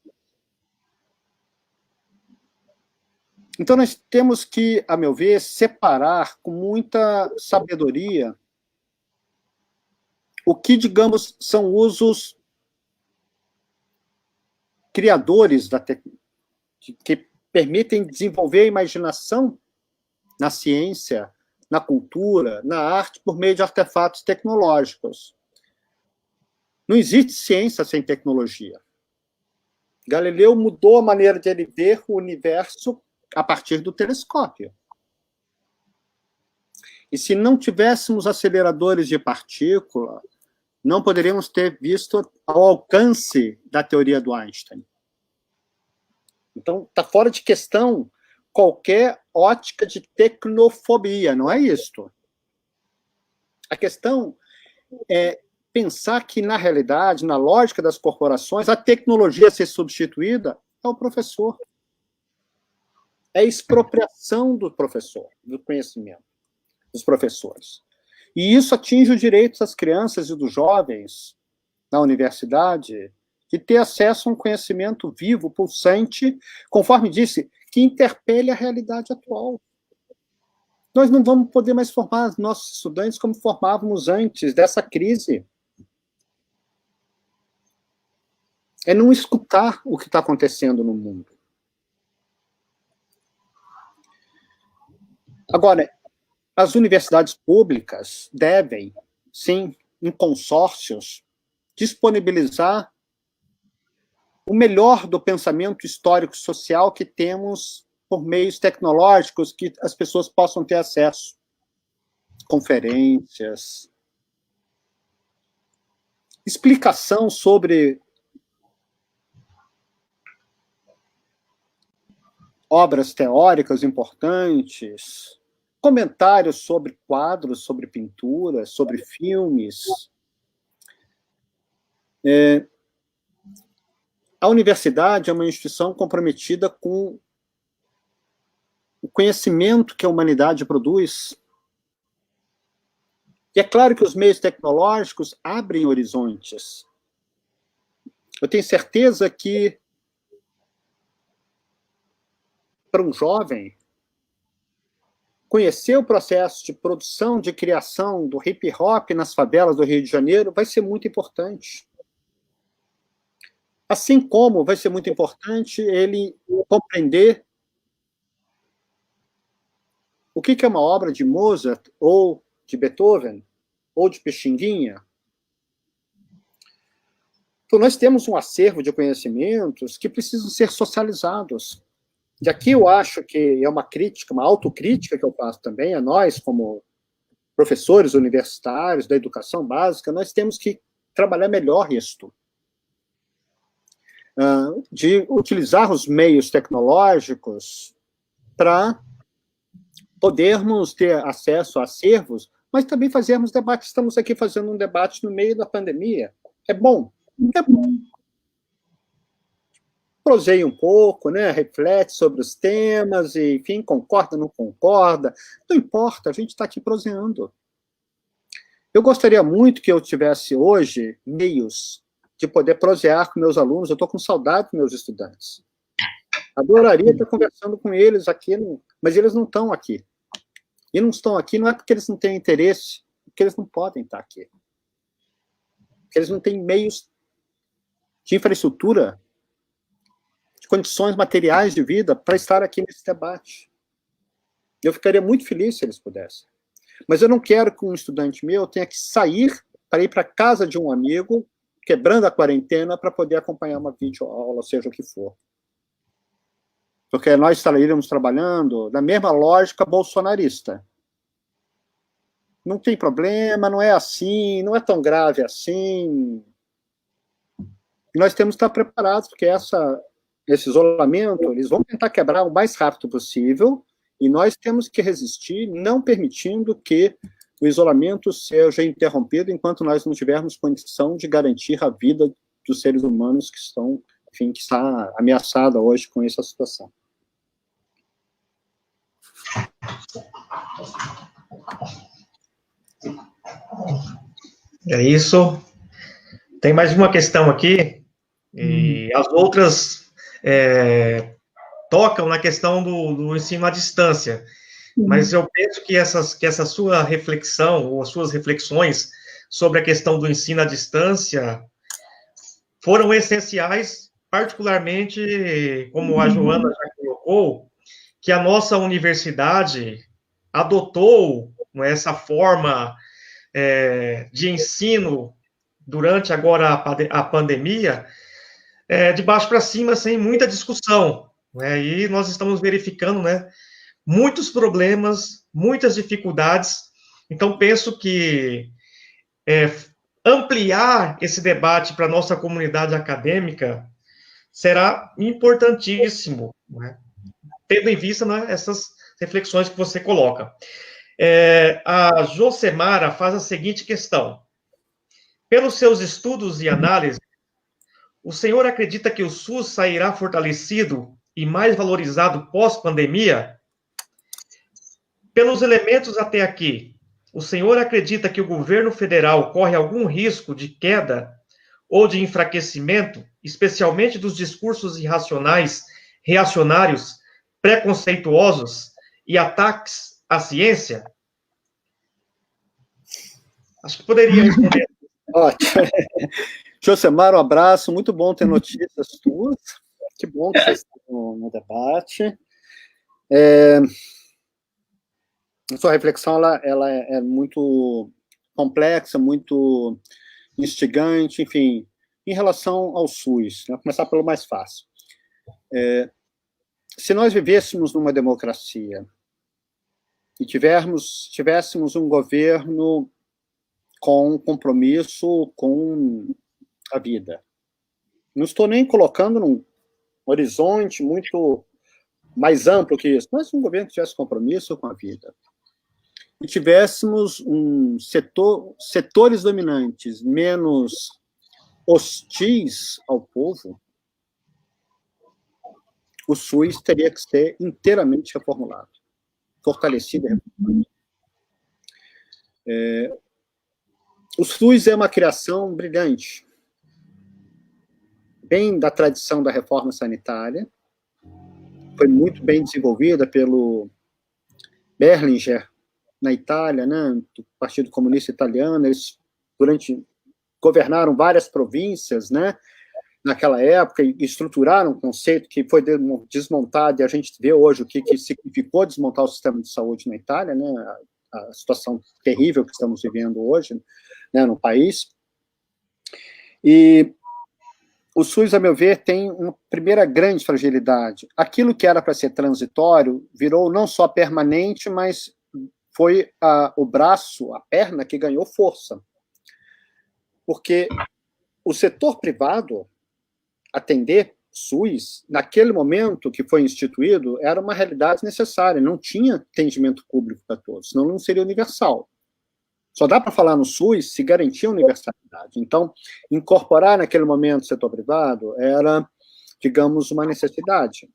Então, nós temos que, a meu ver, separar com muita sabedoria o que, digamos, são usos criadores que permitem desenvolver a imaginação na ciência, na cultura, na arte, por meio de artefatos tecnológicos. Não existe ciência sem tecnologia. Galileu mudou a maneira de ele ver o universo a partir do telescópio. E se não tivéssemos aceleradores de partícula, não poderíamos ter visto ao alcance da teoria do Einstein. Então, está fora de questão qualquer ótica de tecnofobia, não é isto. A questão é pensar que, na realidade, na lógica das corporações, a tecnologia a ser substituída é o professor. É a expropriação do professor, do conhecimento, dos professores. E isso atinge os direitos das crianças e dos jovens na universidade de ter acesso a um conhecimento vivo, pulsante, conforme disse, que interpele a realidade atual. Nós não vamos poder mais formar nossos estudantes como formávamos antes dessa crise. É não escutar o que está acontecendo no mundo. Agora, as universidades públicas devem, sim, em consórcios, disponibilizar o melhor do pensamento histórico-social que temos por meios tecnológicos que as pessoas possam ter acesso. Conferências, explicação sobre obras teóricas importantes, comentários sobre quadros, sobre pinturas, sobre filmes. A universidade é uma instituição comprometida com o conhecimento que a humanidade produz. E é claro que os meios tecnológicos abrem horizontes. Eu tenho certeza que, para um jovem, conhecer o processo de produção, de criação do hip hop nas favelas do Rio de Janeiro vai ser muito importante. Assim como vai ser muito importante ele compreender o que é uma obra de Mozart, ou de Beethoven, ou de Pixinguinha. Então, nós temos um acervo de conhecimentos que precisam ser socializados. E aqui eu acho que é uma crítica, uma autocrítica que eu faço também a nós, como professores universitários da educação básica, nós temos que trabalhar melhor isto. De utilizar os meios tecnológicos para podermos ter acesso a acervos, mas também fazermos debate. Estamos aqui fazendo um debate no meio da pandemia. É bom? É bom. Proseia um pouco, né? Reflete sobre os temas, e, enfim, concorda, não concorda. Não importa, a gente está aqui proseando. Eu gostaria muito que eu tivesse hoje meios de poder prosear com meus alunos. Eu estou com saudade dos meus estudantes. Adoraria estar conversando com eles aqui, mas eles não estão aqui. E não estão aqui não é porque eles não têm interesse, porque eles não podem estar aqui. Porque eles não têm meios de infraestrutura, de condições materiais de vida para estar aqui nesse debate. Eu ficaria muito feliz se eles pudessem. Mas eu não quero que um estudante meu tenha que sair para ir para a casa de um amigo, quebrando a quarentena, para poder acompanhar uma videoaula, seja o que for. Porque nós estaríamos trabalhando na mesma lógica bolsonarista. Não tem problema, não é assim, não é tão grave assim. E nós temos que estar preparados, porque esse isolamento, eles vão tentar quebrar o mais rápido possível, e nós temos que resistir, não permitindo que o isolamento seja interrompido enquanto nós não tivermos condição de garantir a vida dos seres humanos que estão, enfim, que está ameaçada hoje com essa situação. É isso. Tem mais uma questão aqui, e as outras tocam na questão do ensino à distância. Mas eu penso que essa sua reflexão, ou as suas reflexões sobre a questão do ensino à distância foram essenciais, particularmente, como a Joana já colocou, colocou que a nossa universidade adotou essa forma de ensino durante agora a pandemia, de baixo para cima, sem muita discussão. Né? E nós estamos verificando, né, muitos problemas, muitas dificuldades. Então, penso que ampliar esse debate para a nossa comunidade acadêmica será importantíssimo, né? Tendo em vista, né, essas reflexões que você coloca. A Josemara faz a seguinte questão. Pelos seus estudos e análises, o senhor acredita que o SUS sairá fortalecido e mais valorizado pós-pandemia? Pelos elementos até aqui, o senhor acredita que o governo federal corre algum risco de queda ou de enfraquecimento, especialmente dos discursos irracionais, reacionários, preconceituosos e ataques à ciência? Acho que poderia responder. Ótimo. Josemar, um abraço, muito bom ter notícias tuas, que bom que vocês estão no debate. A sua reflexão ela é muito complexa, muito instigante, enfim, em relação ao SUS. Vou começar pelo mais fácil. Se nós vivêssemos numa democracia e tivéssemos um governo com compromisso com a vida, não estou nem colocando num horizonte muito mais amplo que isso, mas um governo que tivesse compromisso com a vida, e tivéssemos setores dominantes menos hostis ao povo, o SUS teria que ser inteiramente reformulado, fortalecido e reformulado. O SUS é uma criação brilhante, bem da tradição da reforma sanitária, foi muito bem desenvolvida pelo Berlinguer, na Itália, né, do Partido Comunista Italiano. Eles governaram várias províncias, né, naquela época, e estruturaram um conceito que foi desmontado, e a gente vê hoje o que significou desmontar o sistema de saúde na Itália, né, a situação terrível que estamos vivendo hoje, né, no país. E o SUS, a meu ver, tem uma primeira grande fragilidade. Aquilo que era para ser transitório virou não só permanente, mas foi o braço, a perna que ganhou força. Porque o setor privado atender SUS, naquele momento que foi instituído, era uma realidade necessária, não tinha atendimento público para todos, senão não seria universal. Só dá para falar no SUS se garantir a universalidade. Então, incorporar naquele momento o setor privado era, digamos, uma necessidade.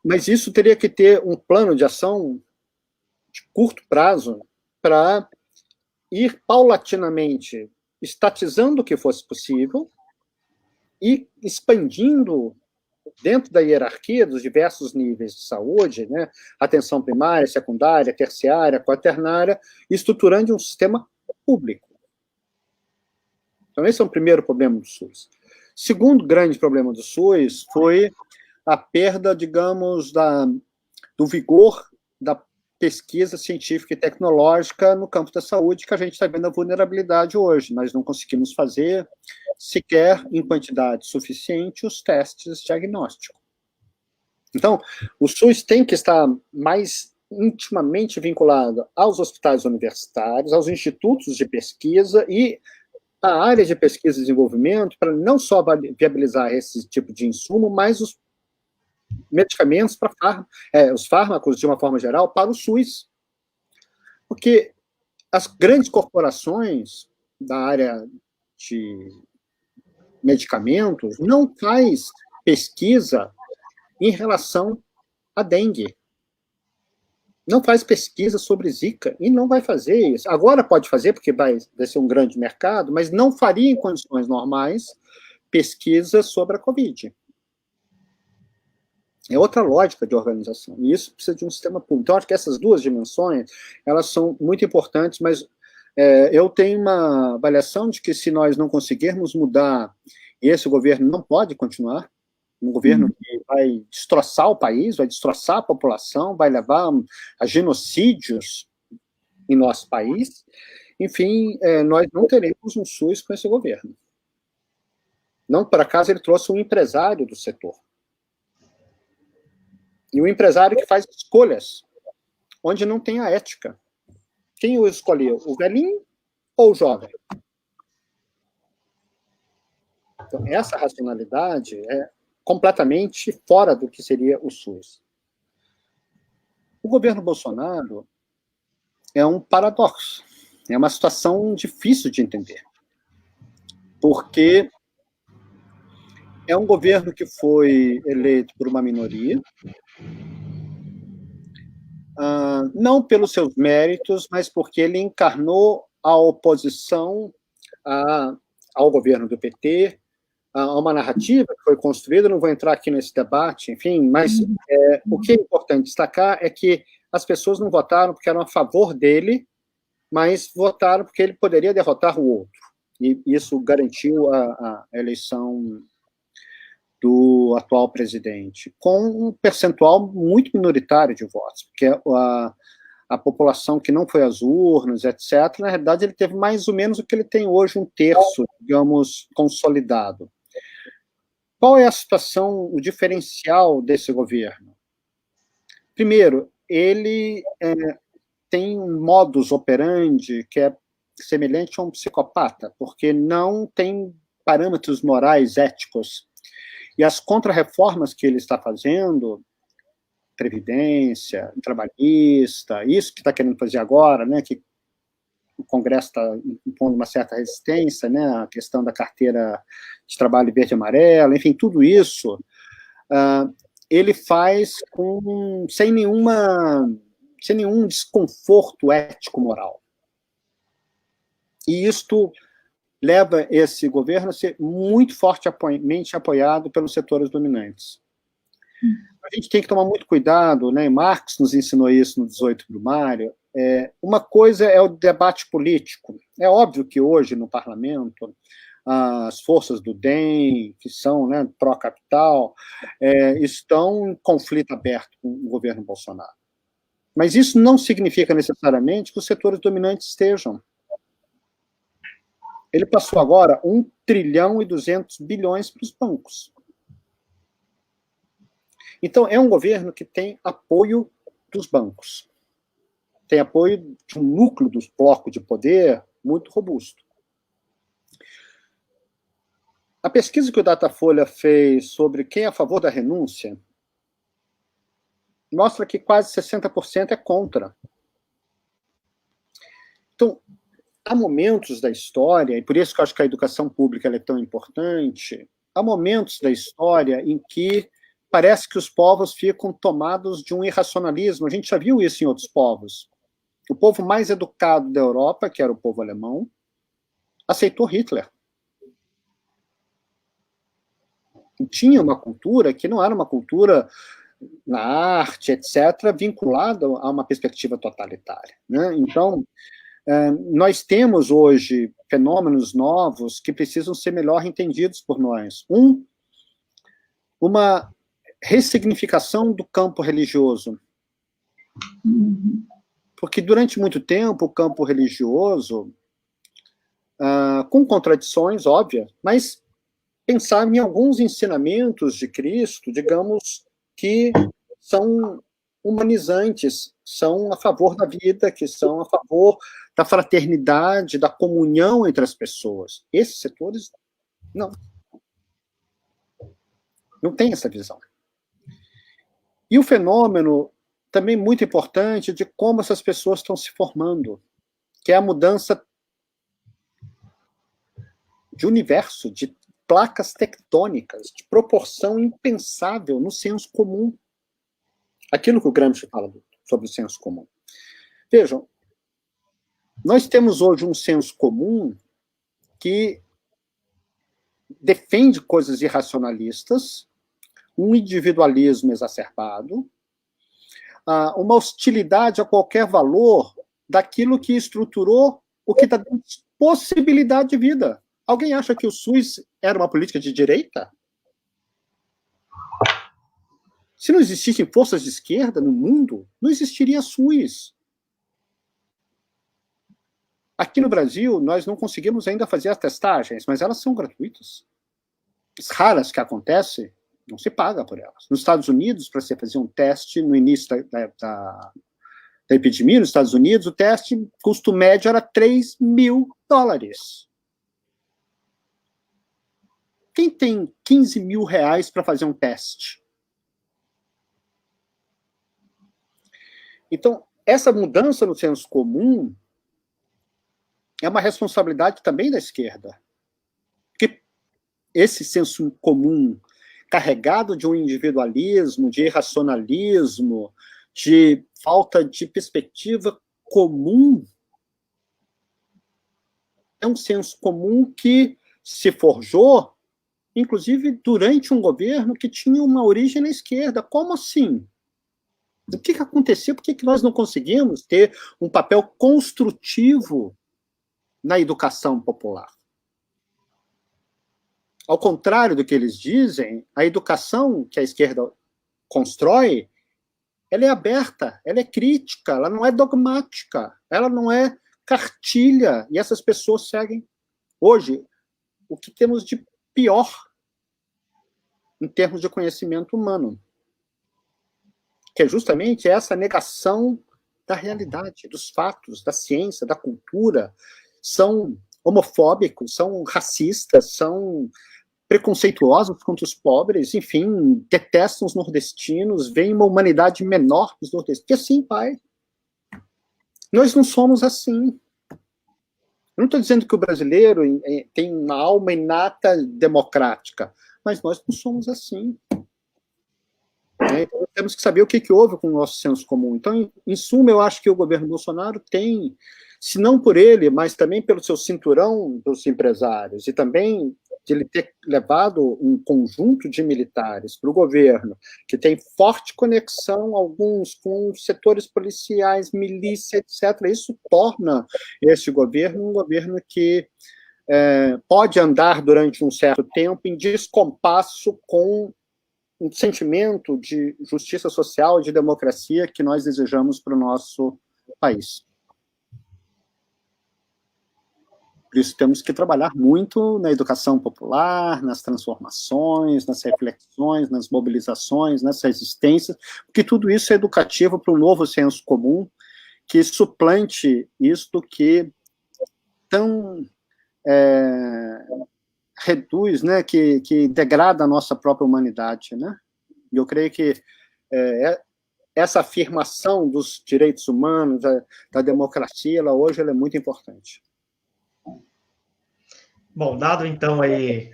Mas isso teria que ter um plano de ação de curto prazo para ir paulatinamente estatizando o que fosse possível e expandindo dentro da hierarquia dos diversos níveis de saúde, né, atenção primária, secundária, terciária, quaternária, estruturando um sistema público. Então, esse é o primeiro problema do SUS. Segundo grande problema do SUS foi a perda, digamos, do vigor da pesquisa científica e tecnológica no campo da saúde, que a gente está vendo a vulnerabilidade hoje. Nós não conseguimos fazer sequer em quantidade suficiente os testes diagnósticos. Então, o SUS tem que estar mais intimamente vinculado aos hospitais universitários, aos institutos de pesquisa e à área de pesquisa e desenvolvimento, para não só viabilizar esse tipo de insumo, mas os medicamentos para os fármacos, de uma forma geral, para o SUS. Porque as grandes corporações da área de medicamentos não faz pesquisa em relação à dengue. Não faz pesquisa sobre Zika e não vai fazer isso. Agora pode fazer, porque vai ser um grande mercado, mas não faria em condições normais pesquisa sobre a Covid. É outra lógica de organização, e isso precisa de um sistema público. Então, acho que essas duas dimensões, elas são muito importantes, mas eu tenho uma avaliação de que se nós não conseguirmos mudar, e esse governo não pode continuar, um governo que vai destroçar o país, vai destroçar a população, vai levar a genocídios em nosso país. Enfim, nós não teremos um SUS com esse governo. Não por acaso ele trouxe um empresário do setor. E um empresário que faz escolhas onde não tem a ética. Quem o escolheu? O velhinho ou o jovem? Então, essa racionalidade é completamente fora do que seria o SUS. O governo Bolsonaro é um paradoxo. É uma situação difícil de entender. Porque é um governo que foi eleito por uma minoria, não pelos seus méritos, mas porque ele encarnou a oposição ao governo do PT, a uma narrativa que foi construída, não vou entrar aqui nesse debate, enfim, mas o que é importante destacar é que as pessoas não votaram porque eram a favor dele, mas votaram porque ele poderia derrotar o outro. E isso garantiu a eleição do atual presidente, com um percentual muito minoritário de votos, porque a população que não foi às urnas, etc., na realidade ele teve mais ou menos o que ele tem hoje, um terço, digamos, consolidado. Qual é a situação, o diferencial desse governo? Primeiro, ele tem um modus operandi que é semelhante a um psicopata, porque não tem parâmetros morais, éticos. E as contrarreformas que ele está fazendo, previdência, trabalhista, isso que está querendo fazer agora, né, que o Congresso está impondo uma certa resistência, né, a questão da carteira de trabalho verde e amarela, enfim, tudo isso, ele faz sem nenhum desconforto ético-moral. E isto leva esse governo a ser muito fortemente apoiado pelos setores dominantes. A gente tem que tomar muito cuidado, né? Marx nos ensinou isso no 18 Brumário. Uma coisa é o debate político. É óbvio que hoje, no parlamento, as forças do DEM, que são, né, pró-capital, estão em conflito aberto com o governo Bolsonaro. Mas isso não significa necessariamente que os setores dominantes estejam. Ele passou agora 1 trilhão e 200 bilhões para os bancos. Então, é um governo que tem apoio dos bancos. Tem apoio de um núcleo dos blocos de poder muito robusto. A pesquisa que o Datafolha fez sobre quem é a favor da renúncia mostra que quase 60% é contra. Então, há momentos da história, e por isso que eu acho que a educação pública é tão importante, há momentos da história em que parece que os povos ficam tomados de um irracionalismo. A gente já viu isso em outros povos. O povo mais educado da Europa, que era o povo alemão, aceitou Hitler. E tinha uma cultura que não era uma cultura na arte, etc., vinculada a uma perspectiva totalitária, né? Então, nós temos hoje fenômenos novos que precisam ser melhor entendidos por nós. Uma ressignificação do campo religioso. Porque durante muito tempo o campo religioso, com contradições óbvias, mas pensava em alguns ensinamentos de Cristo, digamos, que são humanizantes, são a favor da vida, que são a favor da fraternidade, da comunhão entre as pessoas. Esses setores, não. Não tem essa visão. E o fenômeno também muito importante de como essas pessoas estão se formando, que é a mudança de universo, de placas tectônicas, de proporção impensável no senso comum. Aquilo que o Gramsci fala sobre o senso comum. Vejam, nós temos hoje um senso comum que defende coisas irracionalistas, um individualismo exacerbado, uma hostilidade a qualquer valor daquilo que estruturou o que está dando possibilidade de vida. Alguém acha que o SUS era uma política de direita? Se não existissem forças de esquerda no mundo, não existiria SUS. Aqui no Brasil, nós não conseguimos ainda fazer as testagens, mas elas são gratuitas. As raras que acontecem, não se paga por elas. Nos Estados Unidos, para você fazer um teste no início da epidemia, nos Estados Unidos, o teste, custo médio era $3.000. Quem tem R$15.000 para fazer um teste? Então, essa mudança no senso comum é uma responsabilidade também da esquerda. Porque esse senso comum carregado de um individualismo, de irracionalismo, de falta de perspectiva comum, é um senso comum que se forjou, inclusive durante um governo que tinha uma origem na esquerda. Como assim? O que aconteceu? Por que nós não conseguimos ter um papel construtivo na educação popular? Ao contrário do que eles dizem, a educação que a esquerda constrói, ela é aberta, ela é crítica, ela não é dogmática, ela não é cartilha, e essas pessoas seguem. Hoje, o que temos de pior em termos de conhecimento humano, que é justamente essa negação da realidade, dos fatos, da ciência, da cultura. São homofóbicos, são racistas, são preconceituosos contra os pobres, enfim, detestam os nordestinos, veem uma humanidade menor que os nordestinos. E assim, pai, nós não somos assim. Eu não estou dizendo que o brasileiro tem uma alma inata democrática, mas nós não somos assim. Então, temos que saber o que houve com o nosso senso comum. Então, em suma, eu acho que o governo Bolsonaro tem, se não por ele, mas também pelo seu cinturão dos empresários, e também de ele ter levado um conjunto de militares para o governo, que tem forte conexão, alguns, com setores policiais, milícia, etc. Isso torna esse governo um governo que pode andar durante um certo tempo em descompasso com um sentimento de justiça social e de democracia que nós desejamos para o nosso país. Por isso, temos que trabalhar muito na educação popular, nas transformações, nas reflexões, nas mobilizações, nas resistências, porque tudo isso é educativo para um novo senso comum que suplante isto que tão reduz, né, que degrada a nossa própria humanidade, né? E eu creio que essa afirmação dos direitos humanos, da democracia, hoje ela é muito importante. Bom, dado então aí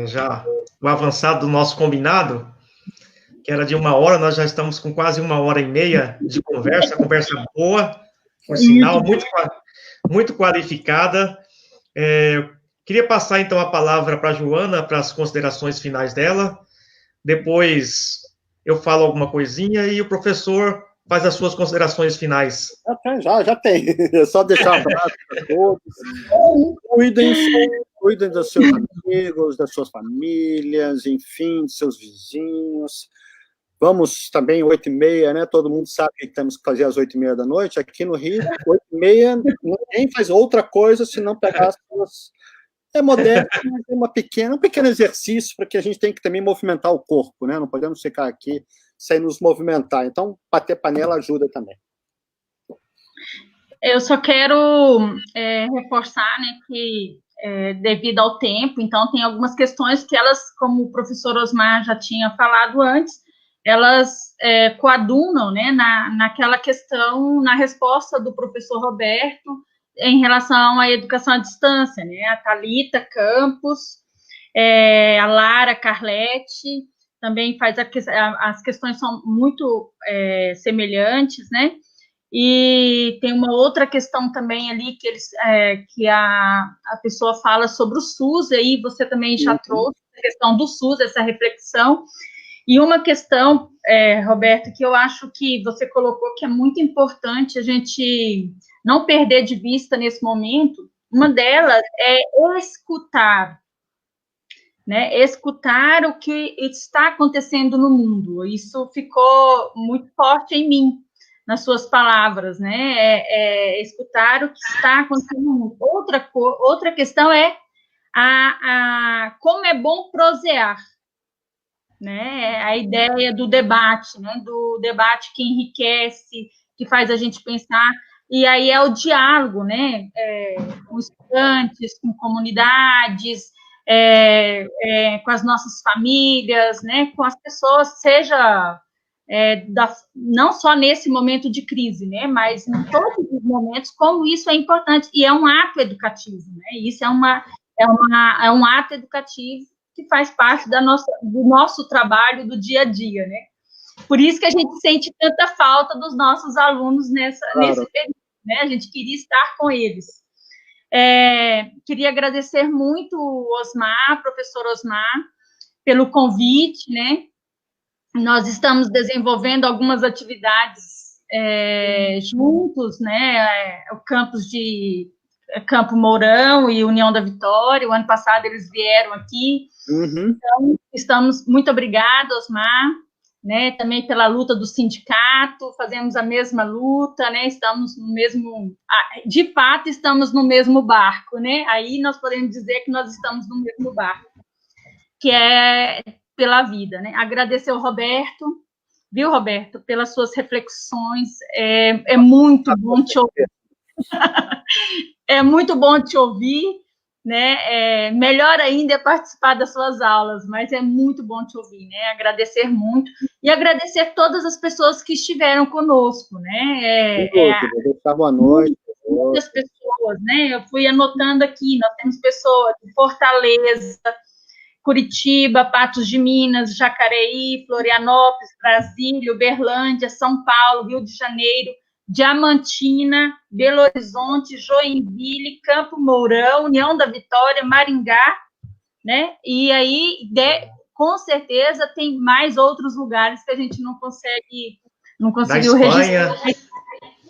já o avançado do nosso combinado, que era de 1 hora, nós já estamos com quase 1h30 de conversa boa, por sinal, muito qualificada. Queria passar, então, a palavra para a Joana, para as considerações finais dela. Depois eu falo alguma coisinha e o professor faz as suas considerações finais. Já tem. É só deixar um abraço para todos. Cuidem dos seus amigos, das suas famílias, enfim, dos seus vizinhos. Vamos também, 8h30, né? Todo mundo sabe que temos que fazer às 8h30 da noite. Aqui no Rio, 8h30, ninguém faz outra coisa senão pegar as suas... É moderno, mas é um pequeno exercício para que a gente tem que também movimentar o corpo, né? Não podemos ficar aqui sem nos movimentar. Então, bater panela ajuda também. Eu só quero reforçar, né, que devido ao tempo, então tem algumas questões que elas, como o professor Osmar já tinha falado antes, elas coadunam, né, naquela questão, na resposta do professor Roberto, em relação à educação à distância, né, a Thalita Campos, a Lara Carlete, também faz as questões são muito semelhantes, né, e tem uma outra questão também ali que a pessoa fala sobre o SUS, e aí você também já trouxe a questão do SUS, essa reflexão, e uma questão, Roberto, que eu acho que você colocou que é muito importante a gente não perder de vista nesse momento, uma delas é escutar, né? Escutar o que está acontecendo no mundo. Isso ficou muito forte em mim, nas suas palavras, né? Escutar o que está acontecendo no mundo. Outra questão é como é bom prosear, né? A ideia do debate, né? Do debate que enriquece, que faz a gente pensar, e aí é o diálogo, né? Com estudantes, com comunidades, com as nossas famílias, né? Com as pessoas, seja não só nesse momento de crise, né? Mas em todos os momentos, como isso é importante, e é um ato educativo, né? Isso é um ato educativo que faz parte do nosso trabalho do dia a dia, né? Por isso que a gente sente tanta falta dos nossos alunos nesse período, né? A gente queria estar com eles. Queria agradecer muito o Osmar, professor Osmar, pelo convite, né? Nós estamos desenvolvendo algumas atividades juntos, né? O campus de Campo Mourão e União da Vitória. O ano passado eles vieram aqui. Então, muito obrigada, Osmar, né? Também pela luta do sindicato, fazemos a mesma luta, né? Estamos no mesmo, de fato, estamos no mesmo barco, né? Aí nós podemos dizer que nós estamos no mesmo barco, que é pela vida, né? Agradecer ao Roberto, viu, Roberto, pelas suas reflexões, é muito bom te ouvir. É muito bom te ouvir, né? Melhor ainda é participar das suas aulas, mas é muito bom te ouvir, né? Agradecer muito e agradecer todas as pessoas que estiveram conosco, né? Boa noite. Muitas pessoas, né? Eu fui anotando aqui, nós temos pessoas de Fortaleza, Curitiba, Patos de Minas, Jacareí, Florianópolis, Brasília, Uberlândia, São Paulo, Rio de Janeiro, Diamantina, Belo Horizonte, Joinville, Campo Mourão, União da Vitória, Maringá, né? E aí, com certeza, tem mais outros lugares que a gente não conseguiu registrar.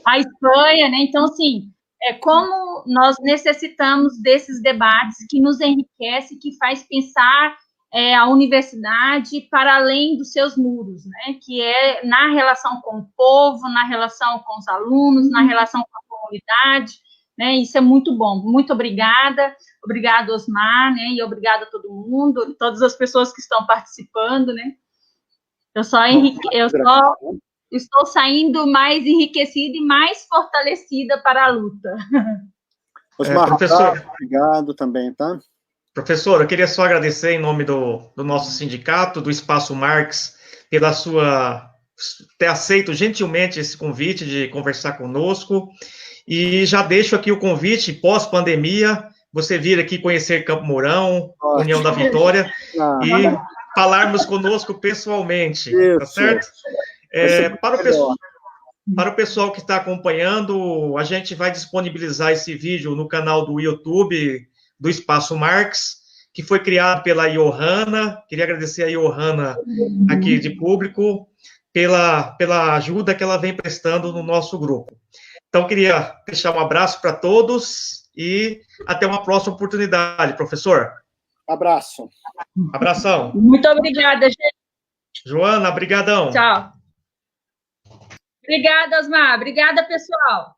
A Espanha, né? Então, assim, como nós necessitamos desses debates que nos enriquece, que faz pensar a universidade para além dos seus muros, né? Que é na relação com o povo, na relação com os alunos, na relação com a comunidade, né? Isso é muito bom. Muito obrigada. Obrigado, Osmar, né? E obrigada a todo mundo, todas as pessoas que estão participando, né? Estou saindo mais enriquecida e mais fortalecida para a luta. Osmar, professor, obrigado também, tá? Professor, eu queria só agradecer em nome do nosso sindicato, do Espaço Marx, pela ter aceito gentilmente esse convite de conversar conosco, e já deixo aqui o convite, pós-pandemia, você vir aqui conhecer Campo Mourão, União da Vitória, e falarmos conosco pessoalmente, tá certo? Para o pessoal que está acompanhando, a gente vai disponibilizar esse vídeo no canal do YouTube do Espaço Marx, que foi criado pela Johanna. Queria agradecer a Johanna aqui de público pela ajuda que ela vem prestando no nosso grupo. Então, queria deixar um abraço para todos e até uma próxima oportunidade, professor. Abraço. Abração. Muito obrigada, gente. Joana, brigadão. Tchau. Obrigada, Osmar. Obrigada, pessoal.